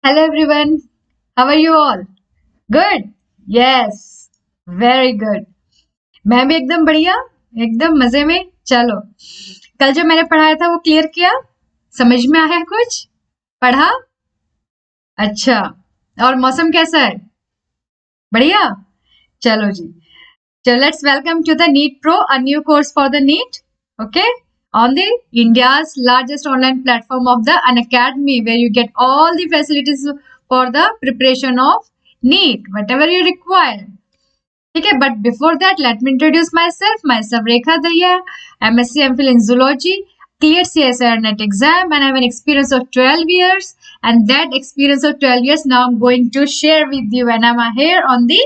Hello everyone. How are you all? Good? Yes. Very good. मैं भी एकदम बढ़िया, एकदम मजे में। चलो, कल जो मैंने पढ़ाया था वो क्लियर किया? समझ में आया कुछ? पढ़ा? अच्छा। और मौसम कैसा है? बढ़िया? चलो जी। So let's welcome to the NEET Pro, a new course for the NEET. Okay, on the India's largest online platform of the Unacademy, where you get all the facilities for the preparation of NEET, whatever you require. Okay, but before that, let me introduce myself. Myself, Rekha Daya, MSc MPhil in Zoology, cleared CSIR NET exam, and I have an experience of 12 years. And that experience of 12 years, now I'm going to share with you, and I'm here on the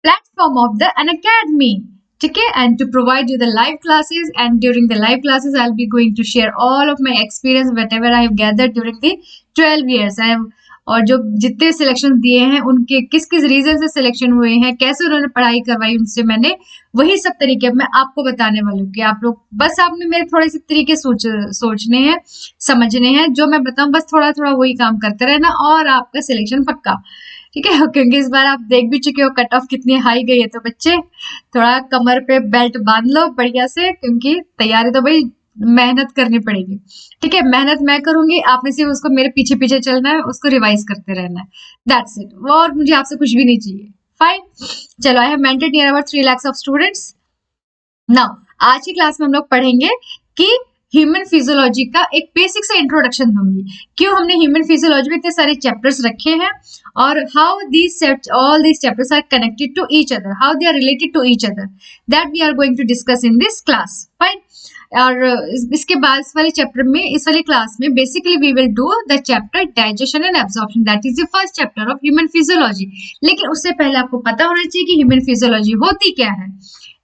platform of the Unacademy. Okay, and to provide you the live classes, and during the live classes I'll be going to share all of my experience whatever I have gathered during the 12 years I have, और जो जितने selection दिए हैं उनके किस किस reason से selection हुए हैं, कैसे उन्होंने पढ़ाई करवाई उनसे, मैंने वही सब तरीके मैं आपको बताने वाली हूँ कि आप लोग बस आपने मेरे थोड़े से तरीके सोचने हैं, समझने हैं। जो मैं बताऊं बस थोड़ा थोड़ा वही काम करते रहना और आपका सिलेक्शन पक्का। ठीक है, क्योंकि इस बार आप देख भी चुके हो कट ऑफ कितनी हाई गई है, तो बच्चे थोड़ा कमर पे बेल्ट बांध लो बढ़िया से, क्योंकि तैयारी तो भाई मेहनत करनी पड़ेगी। ठीक है, मेहनत मैं करूंगी, आपने सिर्फ उसको मेरे पीछे पीछे चलना है, उसको रिवाइज करते रहना है। दैट्स इट, और मुझे आपसे कुछ भी नहीं चाहिए। फाइन, चलो। I have mentored near about 3 lakhs of students. Now आज की क्लास में हम लोग पढ़ेंगे कि ह्यूमन फिजियोलॉजी का एक बेसिक सा इंट्रोडक्शन दूंगी, क्यों हमने ह्यूमन फिजियोलॉजी में इतने सारे चैप्टर्स रखे हैं और how these all these chapters are connected to each other, how they are related to each other, that we are going to discuss in this class. Fine. और इसके बाद इस वाले चैप्टर में, इस वाली क्लास में basically we will do the chapter digestion and absorption, that is the first chapter of human physiology. लेकिन उससे पहले आपको पता होना चाहिए कि ह्यूमन फिजियोलॉजी होती क्या है।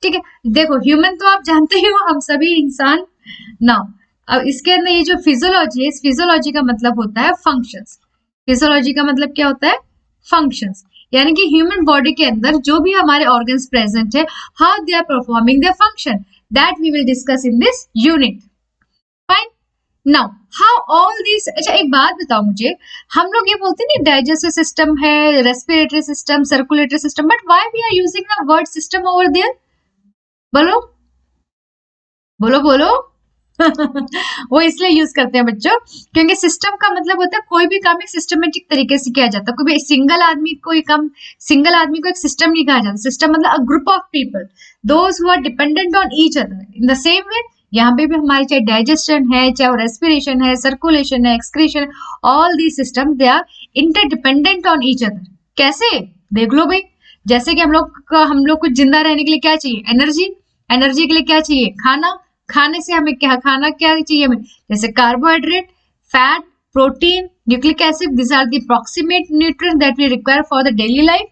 ठीक है, देखो ह्यूमन तो आप जानते ही हो, हम सभी इंसान। नाउ अब इसके अंदर ये जो फिजियोलॉजी है, इस फिजियोलॉजी का मतलब होता है फंक्शंस। फिजियोलॉजी का मतलब क्या होता है? फंक्शंस, यानी कि ह्यूमन बॉडी के अंदर जो भी हमारे ऑर्गन्स प्रेजेंट है, how they are performing their function, that we will discuss in this unit. Fine. Now how all this, अच्छा एक बात बताओ मुझे, हम लोग ये बोलते हैं डाइजेस्टिव सिस्टम है, respiratory system, circulatory system, but why we are using the word system over there? बोलो बोलो बोलो। वो इसलिए यूज करते हैं बच्चों, क्योंकि सिस्टम का मतलब होता है कोई भी काम एक सिस्टमेटिक तरीके से किया जाता है। कोई भी सिंगल आदमी कोई काम, सिंगल आदमी को एक सिस्टम नहीं कहा जाता। सिस्टम मतलब a group of people, those who are dependent on each other. In the same way यहाँ पे भी हमारे चाहे डाइजेशन है, चाहे रेस्पिरेशन है, सर्कुलेशन है, excretion, all the system they are interdependent on each other. कैसे? देख लो भाई, जैसे कि हम लोग को जिंदा रहने के लिए क्या चाहिए? एनर्जी। एनर्जी के लिए क्या चाहिए? खाना। खाने से हमें क्या, खाना क्या चाहिए हमें? जैसे carbohydrate, fat, protein, nucleic acid, this are the proximate nutrients that we require for the daily life,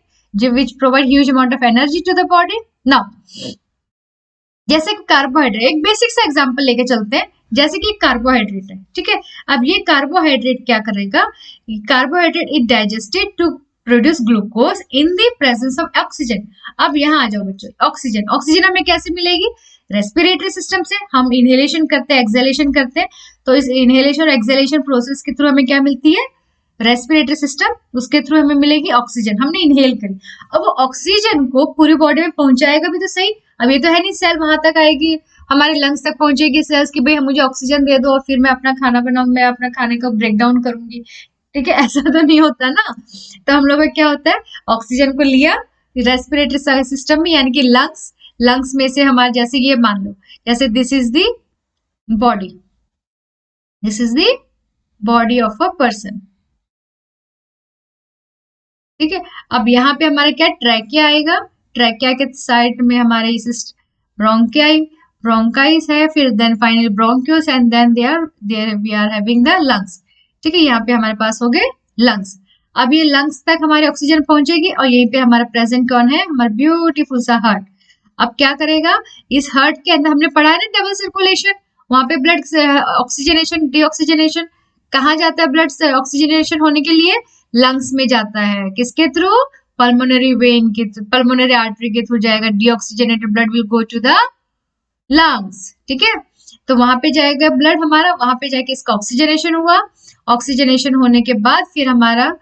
which provide huge amount of energy to the body. Now जैसे कि कार्बोहाइड्रेट, एक बेसिक सा एग्जांपल लेके चलते हैं। जैसे कि कार्बोहाइड्रेट है, ठीक है। अब ये कार्बोहाइड्रेट क्या करेगा? Carbohydrate is digested to produce glucose in the presence of oxygen. अब यहाँ आ जाओ बच्चों, ऑक्सीजन। ऑक्सीजन हमें कैसे मिलेगी? रेस्पिरेटरी सिस्टम से। हम इनहेलेशन करते हैं, एक्सहेलेशन करते हैं, तो इस इनहेलेशन और एक्सहेलेशन प्रोसेस के थ्रू हमें क्या मिलती है? रेस्पिरेटरी सिस्टम, उसके थ्रू हमें मिलेगी ऑक्सीजन। हमने इनहेल करी, अब वो ऑक्सीजन को पूरी बॉडी में पहुंचाएगा भी तो सही। अब ये तो है नहीं सेल वहां तक आएगी, हमारे लंग्स तक पहुंचेगी सेल्स की, भाई मुझे ऑक्सीजन दे दो और फिर मैं अपना खाना बनाऊंगी, मैं अपना खाने का ब्रेक डाउन करूंगी। ठीक है, ऐसा तो नहीं होता ना। तो हम लोग का क्या होता है? ऑक्सीजन को लिया रेस्पिरेटरी सिस्टम में, यानी कि लंग्स, लंग्स में से हमारे, जैसे ये मान लो, जैसे this is the body, this is the body of a person. ठीक है, अब यहाँ पे हमारा क्या, ट्रैकिया आएगा। ट्रैकिया के साइड में हमारे इस ब्रोंकाई, ब्रोंकाइस है, फिर then finally bronchioles, and then there we are having the lungs. ठीक है, यहाँ पे हमारे पास हो गए लंग्स। अब ये लंग्स तक हमारी ऑक्सीजन पहुंचेगी और यहीं पे हमारा प्रेजेंट कौन है? हमारा ब्यूटीफुल सा हार्ट। अब क्या करेगा? इस हार्ट के अंदर हमने पढ़ा है ना डबल सर्कुलेशन, वहां पे ब्लड ऑक्सीजनेशन, डीऑक्सीजनेशन, कहाँ जाता है ब्लड ऑक्सीजनेशन होने के लिए? लंग्स में जाता है। किसके थ्रू? पल्मोनरी वेन के, पल्मोनरी आर्टरी के थ्रू जाएगा। Deoxygenated blood will go to the lungs. ठीक है, तो वहां पे जाएगा ब्लड हमारा, वहां पे जाके इसका ऑक्सीजनेशन हुआ ऑक्सीजनेशन होने के बाद फिर हमारा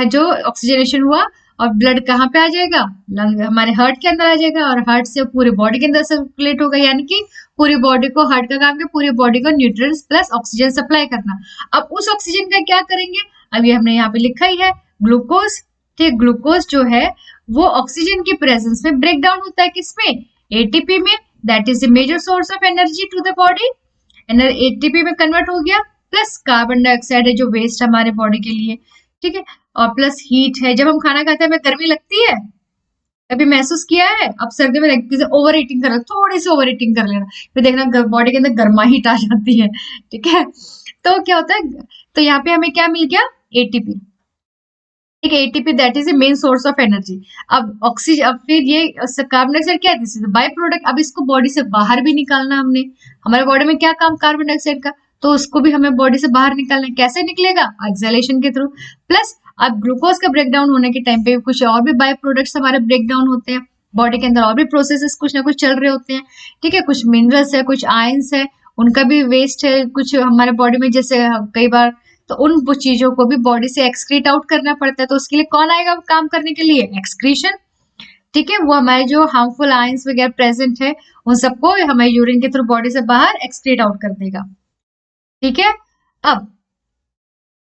जो ऑक्सीजनेशन हुआ और ब्लड कहाँ पे आ जाएगा, लंग हमारे हार्ट के अंदर आ जाएगा और हार्ट से पूरे बॉडी के अंदर सर्कुलेट होगा, यानी कि पूरी बॉडी को, हार्ट का काम है पूरी बॉडी को न्यूट्रिएंट्स प्लस ऑक्सीजन सप्लाई करना। अब उस ऑक्सीजन का क्या करेंगे, अभी हमने यहाँ पे लिखा ही है ग्लूकोज। ठीक, ग्लूकोज जो है वो ऑक्सीजन की प्रेजेंस में ब्रेक डाउन होता है किसमें, एटीपी में। That is the major source of energy to the body, ATP में कन्वर्ट हो गया, प्लस कार्बन डाइऑक्साइड है जो वेस्ट हमारे बॉडी के लिए, ठीक है, और प्लस हीट है। जब हम खाना खाते हैं हमें गर्मी लगती है, कभी महसूस किया है, अब सर्दी में लगती है, ओवर ईटिंग कर, थोड़ी सी ओवर ईटिंग कर लेना, फिर देखना बॉडी के अंदर गर्माहट आ जाती है, ठीक है। तो क्या होता है, तो यहाँ पे हमें क्या मिल गया, एटीपी, ठीक है, ATP that is the main source of energy. अब ऑक्सीजन, अब फिर ये कार्बन डाइऑक्साइड क्या है, दिस इज बाय प्रोडक्ट। अब इसको बॉडी से बाहर भी निकालना हमने, हमारे बॉडी में क्या काम कार्बन डाइऑक्साइड का, तो उसको भी हमें बॉडी से बाहर निकालना है। कैसे निकलेगा, एक्सहेलेशन के थ्रू। प्लस अब ग्लूकोज का ब्रेकडाउन होने के टाइम पे कुछ और भी बाय प्रोडक्ट्स हमारे ब्रेकडाउन होते हैं, बॉडी के अंदर और भी प्रोसेसेस कुछ ना कुछ चल रहे होते हैं, ठीक है, कुछ मिनरल्स है, कुछ आयंस है, उनका भी वेस्ट है कुछ हमारे बॉडी में, जैसे कई बार तो उन चीजों को भी बॉडी से एक्सक्रीट आउट करना पड़ता है। तो उसके लिए कौन आएगा काम करने के लिए, एक्सक्रीशन, ठीक है, वो हमारे जो हार्मफुल आयंस वगैरह प्रेजेंट है उन सबको हमारे यूरिन के थ्रू बॉडी से बाहर एक्सक्रीट आउट कर देगा, ठीक है। अब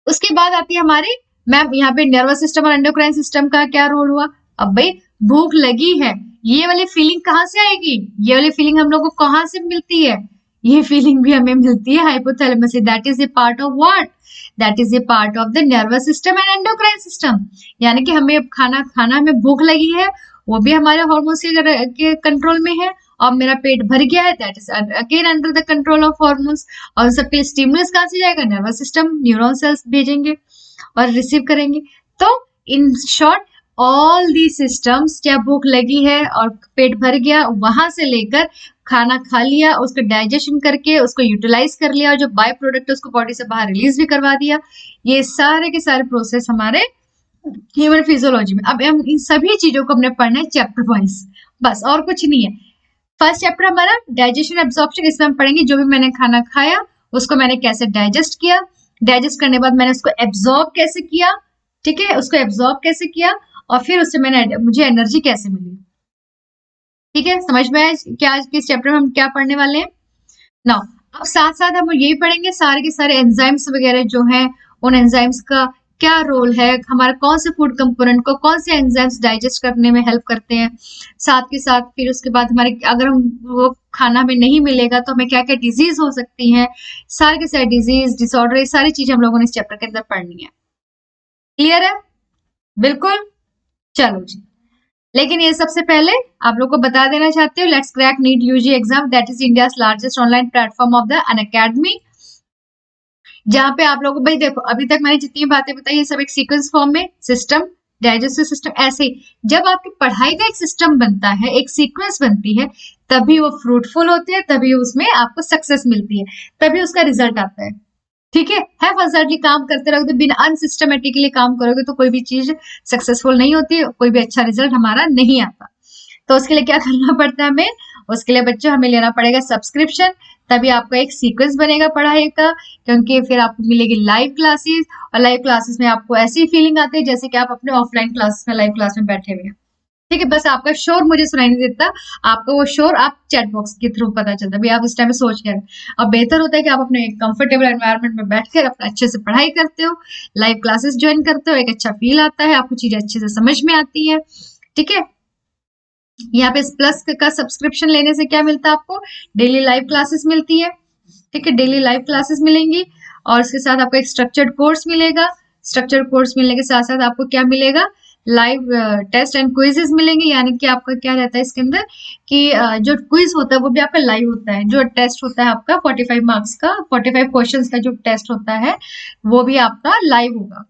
उसके बाद आती है हमारी, मैम यहाँ पे नर्वस सिस्टम और एंडोक्राइन सिस्टम का क्या रोल हुआ। अब भाई भूख लगी है, ये वाली फीलिंग कहाँ से आएगी, ये वाली फीलिंग हम लोग को कहाँ से मिलती है, ये फीलिंग भी हमें मिलती है हाइपोथैलेमस से। That is a part of what, that is a part of the nervous system and endocrine system. यानी कि हमें अब खाना खाना, हमें भूख लगी है, वो भी हमारे हार्मोन्स के कंट्रोल में है, और मेरा पेट भर गया है, that is again under the control of hormones. और सबके लिए स्टिमुलस कहाँ से जाएगा, नर्वस सिस्टम, न्यूरॉन सेल्स भेजेंगे और रिसीव करेंगे। तो in short all the systems, क्या भूख लगी है और पेट भर गया, वहां से लेकर खाना खा लिया, उसको डाइजेशन करके उसको यूटिलाइज कर लिया और जो बाय प्रोडक्ट उसको बॉडी से बाहर रिलीज भी करवा दिया, ये सारे के सारे प्रोसेस हमारे ह्यूमन फिजियोलॉजी में। अब हम इन सभी चीजों को हमने पढ़ना है चैप्टर वाइज, बस और कुछ नहीं है। फर्स्ट चैप्टर हमारा डाइजेशन एब्जॉर्प्शन, इसमें हम पढ़ेंगे जो भी मैंने खाना खाया उसको मैंने कैसे डाइजेस्ट किया, डाइजेस्ट करने के बाद मैंने उसको एब्जॉर्ब कैसे किया, ठीक है, उसको एब्जॉर्ब कैसे किया, और फिर उससे मुझे एनर्जी कैसे मिली, ठीक है। समझ में आया क्या किस चैप्टर में हम क्या पढ़ने वाले हैं नाउ। अब साथ साथ हम यही पढ़ेंगे सारे के सारे एंजाइम्स वगैरह जो हैं, उन एंजाइम्स का क्या रोल है, हमारा कौन से फूड कंपोनेंट को कौन से एंजाइम्स डाइजेस्ट करने में हेल्प करते हैं। साथ के साथ फिर उसके बाद हमारे अगर हम वो खाना हमें नहीं मिलेगा तो हमें क्या क्या डिजीज हो सकती हैं, सारे के सारे डिजीज डिसऑर्डर, ये सारी चीजें हम लोगों ने इस चैप्टर के अंदर पढ़नी है। क्लियर है, बिल्कुल, चलो जी। लेकिन ये सबसे पहले आप लोग को बता देना चाहते हो, let's crack NEET UG exam, that is India's largest online platform of the Unacademy, जहां पे आप लोगों को, भाई देखो अभी तक मैंने जितनी बातें बताई ये सब एक सीक्वेंस फॉर्म में, सिस्टम, डाइजेस्टिव सिस्टम, ऐसे ही जब आपकी पढ़ाई का एक सिस्टम बनता है, एक सीक्वेंस बनती है, तभी वो फ्रूटफुल होते हैं, तभी उसमें आपको सक्सेस मिलती है, तभी उसका रिजल्ट आता है, ठीक है। हज़ार्डली काम करते रहोगे तो बिना अनसिस्टमेटिकली काम करोगे तो कोई भी चीज सक्सेसफुल नहीं होती, कोई भी अच्छा रिजल्ट हमारा नहीं आता। तो उसके लिए क्या करना पड़ता है हमें, उसके लिए बच्चों हमें लेना पड़ेगा सब्सक्रिप्शन, तभी आपका एक सीक्वेंस बनेगा पढ़ाई का, क्योंकि फिर आपको मिलेगी लाइव क्लासेस, और लाइव क्लासेस में आपको ऐसी फीलिंग आती है जैसे कि आप अपने ऑफलाइन क्लासेस में लाइव क्लास में बैठे हुए हैं, ठीक है। बस आपका शोर मुझे सुनाई नहीं देता, आपका वो शोर आप चैट बॉक्स के थ्रू पता चलता है, भाई आप इस टाइम में सोच कर, अब बेहतर होता है कि आप अपने कंफर्टेबल एनवायरनमेंट में बैठकर अपना अच्छे से पढ़ाई करते हो, लाइव क्लासेस ज्वाइन करते हो, एक अच्छा फील आता है, आपको चीजें अच्छे से समझ में आती है, ठीक है। यहाँ पे प्लस का सब्सक्रिप्शन लेने से क्या मिलता है आपको, डेली लाइव क्लासेस मिलती है, ठीक है, डेली लाइव क्लासेस मिलेंगी, और इसके साथ आपको एक स्ट्रक्चर्ड कोर्स मिलेगा, स्ट्रक्चर्ड कोर्स मिलने के साथ साथ आपको क्या मिलेगा, लाइव टेस्ट एंड क्विजेस मिलेंगे, यानी कि आपका क्या रहता है इसके अंदर कि जो क्विज होता है वो भी आपका लाइव होता है, जो टेस्ट होता है आपका 45 मार्क्स का, 45 क्वेश्चंस का जो टेस्ट होता है वो भी आपका लाइव होगा।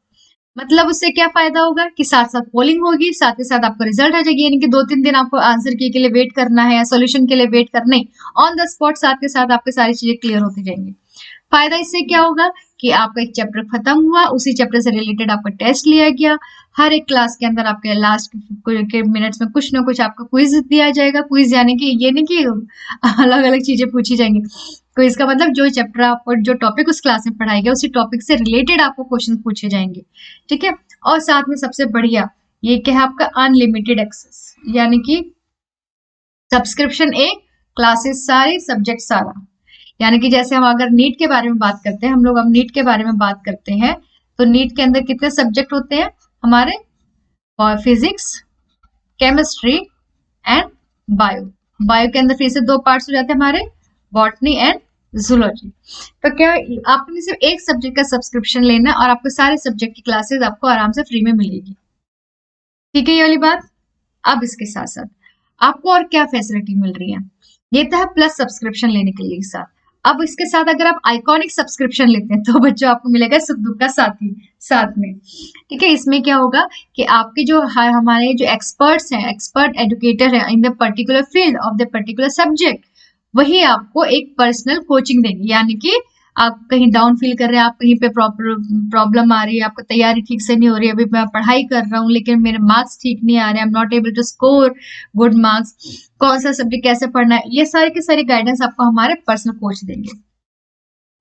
मतलब उससे क्या फायदा होगा कि साथ साथ पोलिंग होगी, साथ ही साथ आपका रिजल्ट आ जाएगी, यानी कि 2-3 दिन आपको आंसर की के लिए वेट करना है या सोल्यूशन के लिए वेट करना है, ऑन द स्पॉट साथ के साथ आपकी सारी चीजें क्लियर होती जाएंगी। फायदा इससे क्या होगा कि आपका एक चैप्टर खत्म हुआ, उसी चैप्टर से रिलेटेड आपका टेस्ट लिया गया, हर एक क्लास के अंदर आपके लास्ट के मिनट्स में कुछ ना कुछ आपका क्विज दिया जाएगा, क्विज यानी कि ये नहीं कि अलग अलग चीजें पूछी जाएंगी, क्विज का मतलब जो चैप्टर आपको, जो टॉपिक उस क्लास में पढ़ाया गया उसी टॉपिक से रिलेटेड आपको क्वेश्चन पूछे जाएंगे, ठीक है। और साथ में सबसे बढ़िया ये क्या है आपका अनलिमिटेड एक्सेस, यानी कि सब्सक्रिप्शन एक, क्लासेस सारी, सब्जेक्ट सारा। यानी कि जैसे हम अगर नीट के बारे में बात करते हैं, हम लोग अब नीट के बारे में बात करते हैं, तो नीट के अंदर कितने सब्जेक्ट होते हैं हमारे, physics, chemistry and bio. Bio के अंदर फिर से दो पार्ट्स हो जाते हैं हमारे, बॉटनी एंड जूलॉजी। तो क्या आपने सिर्फ एक सब्जेक्ट का सब्सक्रिप्शन लेना है और आपको सारे सब्जेक्ट की क्लासेस आपको आराम से फ्री में मिलेगी, ठीक है ये वाली बात। अब इसके साथ साथ आपको और क्या फैसिलिटी मिल रही है, ये तो है प्लस सब्सक्रिप्शन लेने के लिए साथ। अब इसके साथ अगर आप आइकॉनिक सब्सक्रिप्शन लेते हैं तो बच्चों आपको मिलेगा सुख दुख का साथी साथ में, ठीक है। इसमें क्या होगा कि आपके जो हमारे जो एक्सपर्ट्स हैं, एक्सपर्ट एजुकेटर हैं in the particular field of the particular subject, वही आपको एक पर्सनल कोचिंग देंगे। यानी कि आप कहीं डाउन फील कर रहे हैं, आप कहीं पे प्रॉब्लम आ रही है, आपको तैयारी ठीक से नहीं हो रही है, अभी मैं पढ़ाई कर रहा हूँ लेकिन मेरे मार्क्स ठीक नहीं आ रहे, I am not able to score good marks, कौन सा सब्जेक्ट कैसे पढ़ना है, ये सारी की सारी गाइडेंस आपको हमारे पर्सनल कोच देंगे।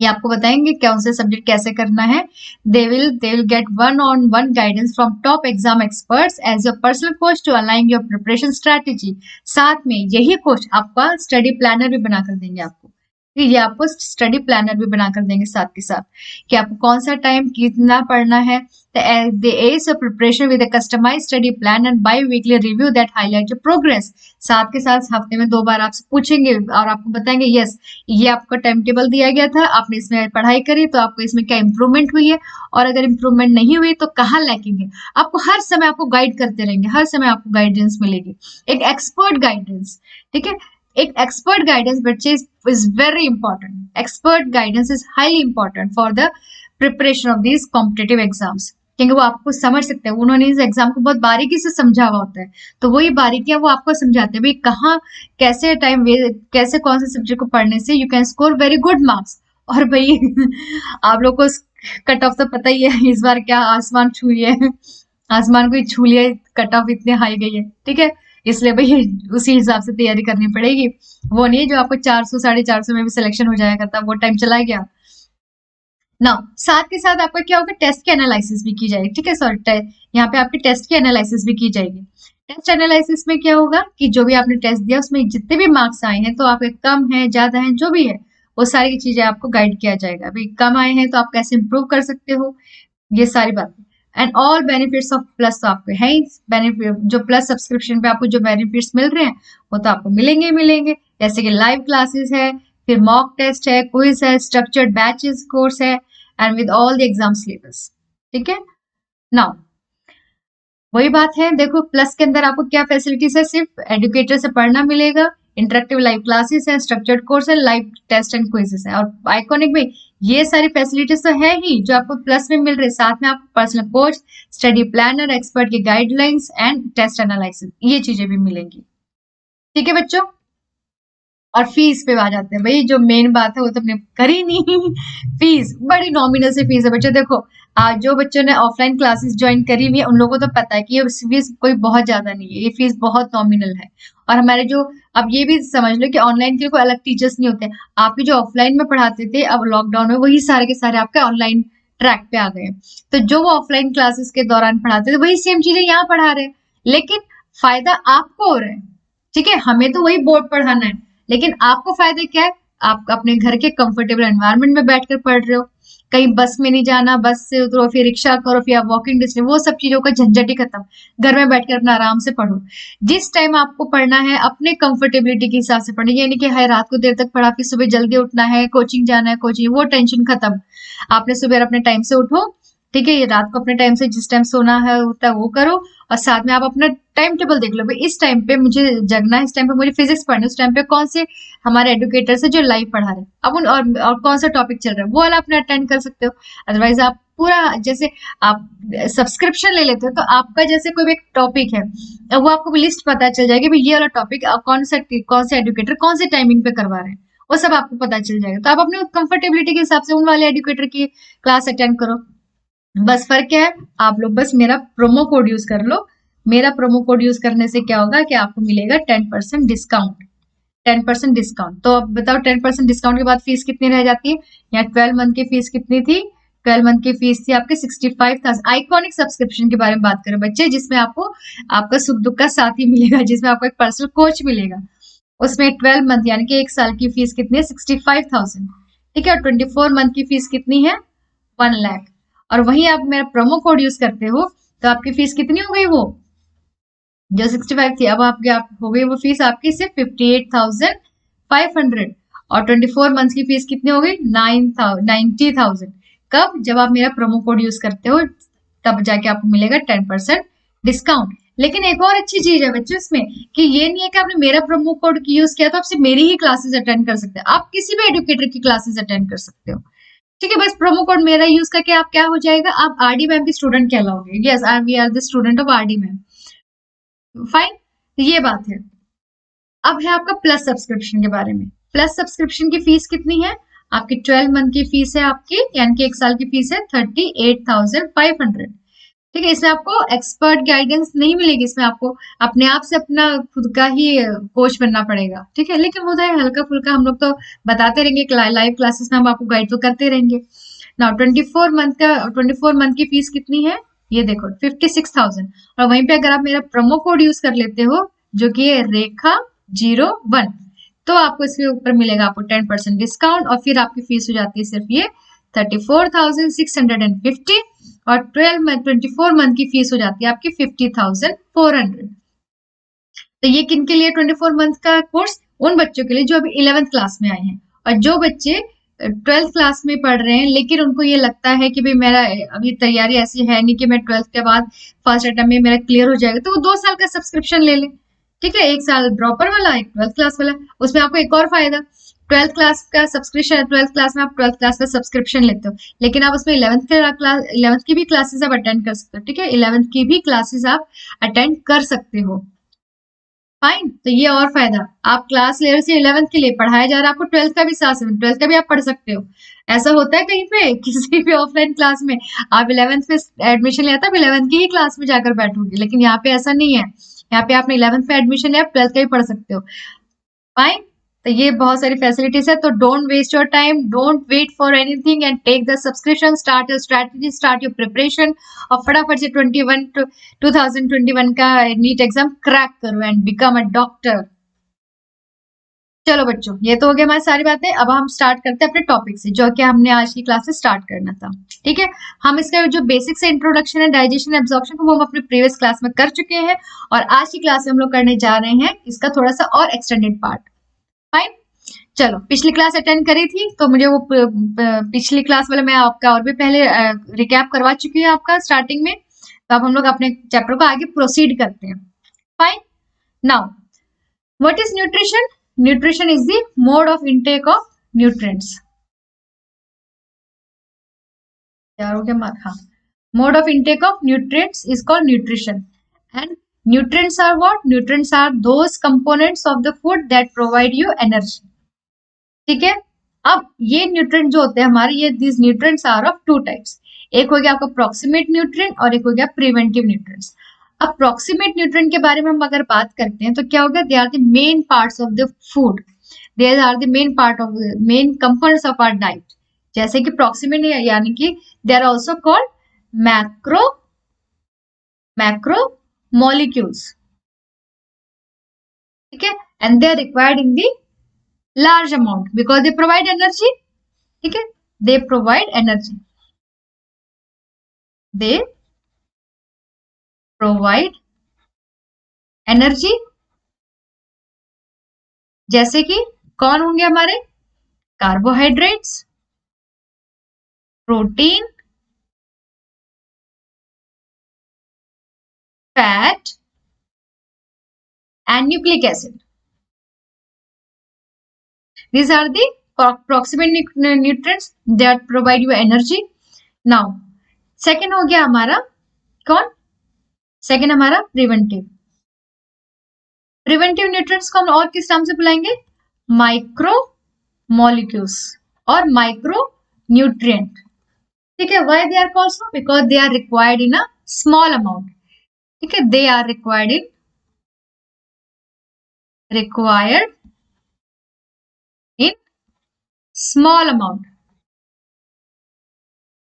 ये आपको बताएंगे कौन से सब्जेक्ट कैसे करना है। They will get one on one guidance from top exam experts as your personal coach to align your preparation strategy. साथ में यही कोच आपका स्टडी प्लानर भी बनाकर देंगे आपको, ये आपको स्टडी प्लानर भी बनाकर देंगे साथ के साथ, कि आपको कौन सा टाइम कितना पढ़ना है। The ace of preparation with a customized study plan and bi-weekly review that highlight your progress। साथ के साथ हफ्ते में 2 बार आपसे पूछेंगे और आपको बताएंगे यस ये आपका टाइम टेबल दिया गया था, आपने इसमें पढ़ाई करी तो आपको इसमें क्या इंप्रूवमेंट हुई है, और अगर इंप्रूवमेंट नहीं हुई तो कहाँ लैकिंग है। आपको हर समय आपको गाइड करते रहेंगे, हर समय आपको गाइडेंस मिलेगी, एक एक्सपर्ट गाइडेंस, ठीक है। एक एक्सपर्ट गाइडेंस बच्चे is very important. Expert guidance is highly important for the preparation of these competitive exams, क्योंकि वो आपको समझ सकते हैं, उन्होंने इस एग्जाम को बहुत बारीकी से समझा हुआ होता है, तो वही बारीकियां वो आपको समझाते हैं भाई कहाँ कैसे टाइम कैसे कौन से सब्जेक्ट को पढ़ने से you can score very good marks. और भाई आप लोग को कट ऑफ तो पता ही है, इस बार क्या आसमान छू है, आसमान को ही छू लिया, कट ऑफ इतने हाई गई है, ठीक है। इसलिए भाई उसी हिसाब से तैयारी करनी पड़ेगी, वो नहीं जो आपको 400 450 में भी सिलेक्शन हो जाया करता, वो टाइम चला गया ना। साथ के साथ आपका क्या होगा, टेस्ट की एनालिसिस भी की जाएगी, ठीक है। सॉरी यहाँ पे आपकी टेस्ट की एनालिसिस भी की जाएगी। टेस्ट एनालिसिस में क्या होगा कि जो भी आपने टेस्ट दिया उसमें जितने भी मार्क्स आए हैं, तो आपके कम है ज्यादा है जो भी है, वो सारी चीजें आपको गाइड किया जाएगा। भाई कम आए हैं तो आप कैसे इंप्रूव कर सकते हो, ये सारी बातें। And all benefits of plus तो आपको है ही, बेनिफिट जो प्लस सब्सक्रिप्शन पे आपको जो बेनिफिट्स मिल रहे हैं वो तो आपको मिलेंगे ही मिलेंगे, जैसे कि लाइव क्लासेस है, फिर मॉक टेस्ट है, क्विज है, स्ट्रक्चर्ड बैचेस कोर्स है, and with all the exam syllabus, ठीक है। नाउ वही बात है, देखो प्लस के अंदर आपको क्या फैसिलिटीज है, सिर्फ एडुकेटर से पढ़ना मिलेगा, इंटरेक्टिव लाइव क्लासेस है, स्ट्रक्चर्ड कोर्स है, लाइव टेस्ट एंड क्विजेस है, और आइकॉनिक में ये सारी फैसिलिटीज तो है ही जो आपको प्लस में मिल रही है। साथ में आपको personal coach, study planner, expert की गाइडलाइंस एंड टेस्ट एनालिसिस, ये चीजें भी मिलेंगी, ठीक है बच्चों। और फीस पे आ जाते हैं, भाई जो मेन बात है वो तो अपने कर ही नहीं फीस बड़ी नॉमिनल से फीस है बच्चों। देखो आज जो बच्चों ने ऑफलाइन क्लासेस ज्वाइन करी हुई है उन लोगों को तो पता है कि ये फीस कोई बहुत ज्यादा नहीं है, ये फीस बहुत नॉमिनल है। और हमारे जो, अब ये भी समझ लो कि ऑनलाइन के कोई अलग टीचर्स नहीं होते, आपके जो ऑफलाइन में पढ़ाते थे अब लॉकडाउन में वही सारे के सारे आपके ऑनलाइन ट्रैक पे आ गए। तो जो वो ऑफलाइन क्लासेस के दौरान पढ़ाते थे वही सेम चीजें यहाँ पढ़ा रहे हैं, लेकिन फायदा आपको हो रहा है, ठीक है। हमें तो वही बोर्ड पढ़ाना है, लेकिन आपको फायदा क्या है, आप अपने घर के कंफर्टेबल एनवायरनमेंट में बैठकर पढ़ रहे हो, कहीं बस में नहीं जाना, बस से उतरो फिर रिक्शा करो फिर आप वॉकिंग डिस्टेंस, वो सब चीजों का झंझट ही खत्म, घर में बैठकर अपना आराम से पढ़ो। जिस टाइम आपको पढ़ना है अपने कंफर्टेबिलिटी के हिसाब से पढ़ना, यानी कि हाय रात को देर तक पढ़ा फिर सुबह जल्दी उठना है, कोचिंग जाना है, कोचिंग, वो टेंशन खत्म। आपने सुबह अपने टाइम से उठो, ठीक है, ये रात को अपने टाइम से जिस टाइम सोना है होता है वो करो, और साथ में आप अपना टाइम टेबल देख लो, भाई इस टाइम पे मुझे जगना है, इस टाइम पे मुझे फिजिक्स पढ़ना है, उस टाइम पे कौन से हमारे एडुकेटर से जो लाइव पढ़ा रहे हैं अब उन और कौन सा टॉपिक चल रहा है वो वाला अपने अटेंड कर सकते हो। अदरवाइज आप पूरा, जैसे आप सब्सक्रिप्शन ले लेते हो तो आपका जैसे कोई भी एक टॉपिक है वो आपको लिस्ट पता चल जाएगी, भाई ये वाला टॉपिक कौन से एडुकेटर कौन से टाइमिंग पे करवा रहे हैं, वो सब आपको पता चल जाएगा। तो आप अपने कंफर्टेबिलिटी के हिसाब से उन वाले एडुकेटर की क्लास अटेंड करो। बस फर्क क्या है, आप लोग बस मेरा प्रोमो कोड यूज कर लो, मेरा प्रोमो कोड यूज करने से क्या होगा कि आपको मिलेगा 10% डिस्काउंट, 10% डिस्काउंट। तो अब बताओ 10% डिस्काउंट के बाद फीस कितनी रह जाती है? यहाँ 12 मंथ की फीस कितनी थी? 12 मंथ की फीस थी आपके 65,000। आइकॉनिक सब्सक्रिप्शन के बारे में बात करें बच्चे, जिसमें आपको आपका सुख दुख का साथी मिलेगा, जिसमें आपको एक पर्सनल कोच मिलेगा, उसमें 12 मंथ यानी कि 1 साल की फीस कितनी है? 65,000। ठीक है, और 24 मंथ की फीस कितनी है? 1 लाख। और वहीं आप मेरा प्रोमो कोड यूज करते हो तो आपकी फीस कितनी हो गई? वो जो 65 थी, अब आपकी आप हो गई वो फीस आपकी सिर्फ 58,500। और 24 मंथ की फीस कितनी हो गई? 90,000। कब? जब आप मेरा प्रोमो कोड यूज करते हो, तब जाके आपको मिलेगा 10% डिस्काउंट। लेकिन एक और अच्छी चीज है बच्चों इसमें, कि ये नहीं है कि आपने मेरा प्रोमो कोड यूज किया तो आप सिर्फ मेरी ही क्लासेस अटेंड कर सकते हो, आप किसी भी एडुकेटर की क्लासेस अटेंड कर सकते हो। ठीक है, बस प्रोमो कोड मेरा यूज करके आप क्या हो जाएगा? आप आरडी मैम की स्टूडेंट कहलाओगे। Yes, we are the student of RD ma'am. Fine, ये बात है। अब है आपका प्लस सब्सक्रिप्शन के बारे में। प्लस सब्सक्रिप्शन की फीस कितनी है? आपकी 12 मंथ की फीस है आपकी, यानी कि 1 साल की फीस है 38,500। ठीक है, इसमें आपको एक्सपर्ट गाइडेंस नहीं मिलेगी, इसमें आपको अपने आप से अपना खुद का ही कोच बनना पड़ेगा। ठीक है, लेकिन वो तो है हल्का फुल्का, हम लोग तो बताते रहेंगे, लाइव क्लासेस में हम आपको गाइड तो करते रहेंगे ना। 24 मंथ की फीस कितनी है? ये देखो 56,000। और वहीं पे अगर आप मेरा प्रोमो कोड यूज कर लेते हो, जो कि है रेखा 01, तो आपको इसके ऊपर मिलेगा आपको 10% डिस्काउंट, और फिर आपकी फीस हो जाती है सिर्फ ये 34,650। और 24 मंथ की फीस हो जाती है आपकी 50,400। तो ये किन के लिए 24 मंथ का कोर्स? उन बच्चों के लिए जो अभी 11th क्लास में आए हैं, और जो बच्चे 12th क्लास में पढ़ रहे हैं, लेकिन उनको ये लगता है कि भाई मेरा अभी तैयारी ऐसी है नहीं कि मैं 12th के बाद फर्स्ट अटेम्प्ट में मेरा क्लियर हो जाएगा, तो वो 2 साल का सब्सक्रिप्शन ले ले। ठीक है, 1 साल ड्रॉपर वाला, एक 12th क्लास वाला। उसमें आपको एक और फायदा, 12th क्लास का सब्सक्रिप्शन है, 12th क्लास में आप 12th क्लास का सब्सक्रिप्शन लेते हो, लेकिन आप उसमें 11th की भी क्लासेस आप अटेंड कर सकते हो। ठीक है, 11th की भी क्लासेस आप अटेंड कर सकते हो। फाइन, तो ये और फायदा, आप क्लास ले रहे हो 11th के लिए, पढ़ाया जा रहा है आपको 12th का भी साथ में, 12th का भी आप पढ़ सकते हो। ऐसा होता है कहीं पे किसी भी ऑफलाइन क्लास में आप 11th में एडमिशन लिया था, आप 11th की ही क्लास में जाकर बैठोगे, लेकिन यहाँ पे ऐसा नहीं है। यहाँ पे आपने 11th पे एडमिशन लिया, 12th का भी पढ़ सकते हो। फाइन, तो ये बहुत सारी फैसिलिटीज है। तो don't waste your time, don't wait for anything and take the subscription, start your strategy, start your preparation, और फटाफट से 2021 का नीट एग्जाम क्रैक करो एंड बिकम अ डॉक्टर। चलो बच्चों, ये तो हो गया हमारी सारी बातें। अब हम स्टार्ट करते हैं अपने टॉपिक से, जो कि हमने आज की क्लास से स्टार्ट करना था। ठीक है, हम इसका जो बेसिक से इंट्रोडक्शन है डाइजेशन एब्जॉर्प्शन को, वो हम अपने प्रीवियस क्लास में कर चुके हैं, और आज की क्लास में हम लोग करने जा रहे हैं इसका थोड़ा सा और एक्सटेंडेड पार्ट। फाइन, चलो, पिछली क्लास अटेंड करी थी तो मुझे वो पिछली क्लास वाला मैं आपका और भी पहले रिकैप करवा चुकी हूँ आपका स्टार्टिंग में। तो अब हम लोग अपने चैप्टर को आगे प्रोसीड करते हैं। Fine, now what is nutrition? Nutrition is the mode of intake of nutrients. यार हो गया, हाँ, mode of intake of nutrients is called nutrition. And nutrients are what? Nutrients are those components of the food that provide you energy. ठीक है, अब ये nutrient जो होते हैं हमारे, ये these nutrients are of 2 types. एक हो गया आपका proximate nutrient और एक हो गया preventive nutrients. अब proximate nutrient के बारे में हम अगर बात करते हैं तो क्या होगा? They are the main parts of the food. They are the main part of the main components of our diet. जैसे कि proximate यानी कि they are also called macro molecules. ठीक है, and they are required in the large amount because they provide energy. ठीक है, they provide energy. They provide energy. जैसे कि कौन होंगे हमारे? Carbohydrates, protein, fat and nucleic acid. These are the proximate nutrients that provide you energy. Now, second हो गया हमारा कौन? सेकेंड हमारा प्रिवेंटिव। प्रिवेंटिव न्यूट्रिएंट्स को हम और किस नाम से बुलाएंगे? माइक्रो मॉलिक्यूल्स और माइक्रो न्यूट्रिएंट। ठीक है, why they are called so? Because they are required in a small amount. ठीक है, they are required small amount.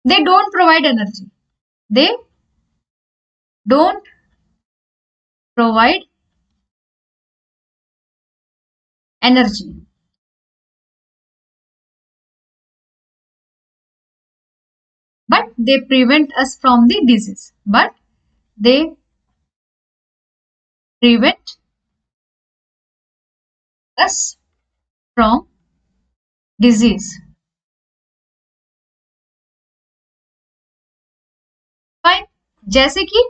They don't provide energy. They don't provide energy. But they prevent us from the disease. But they prevent us from disease. Fine. जैसे कि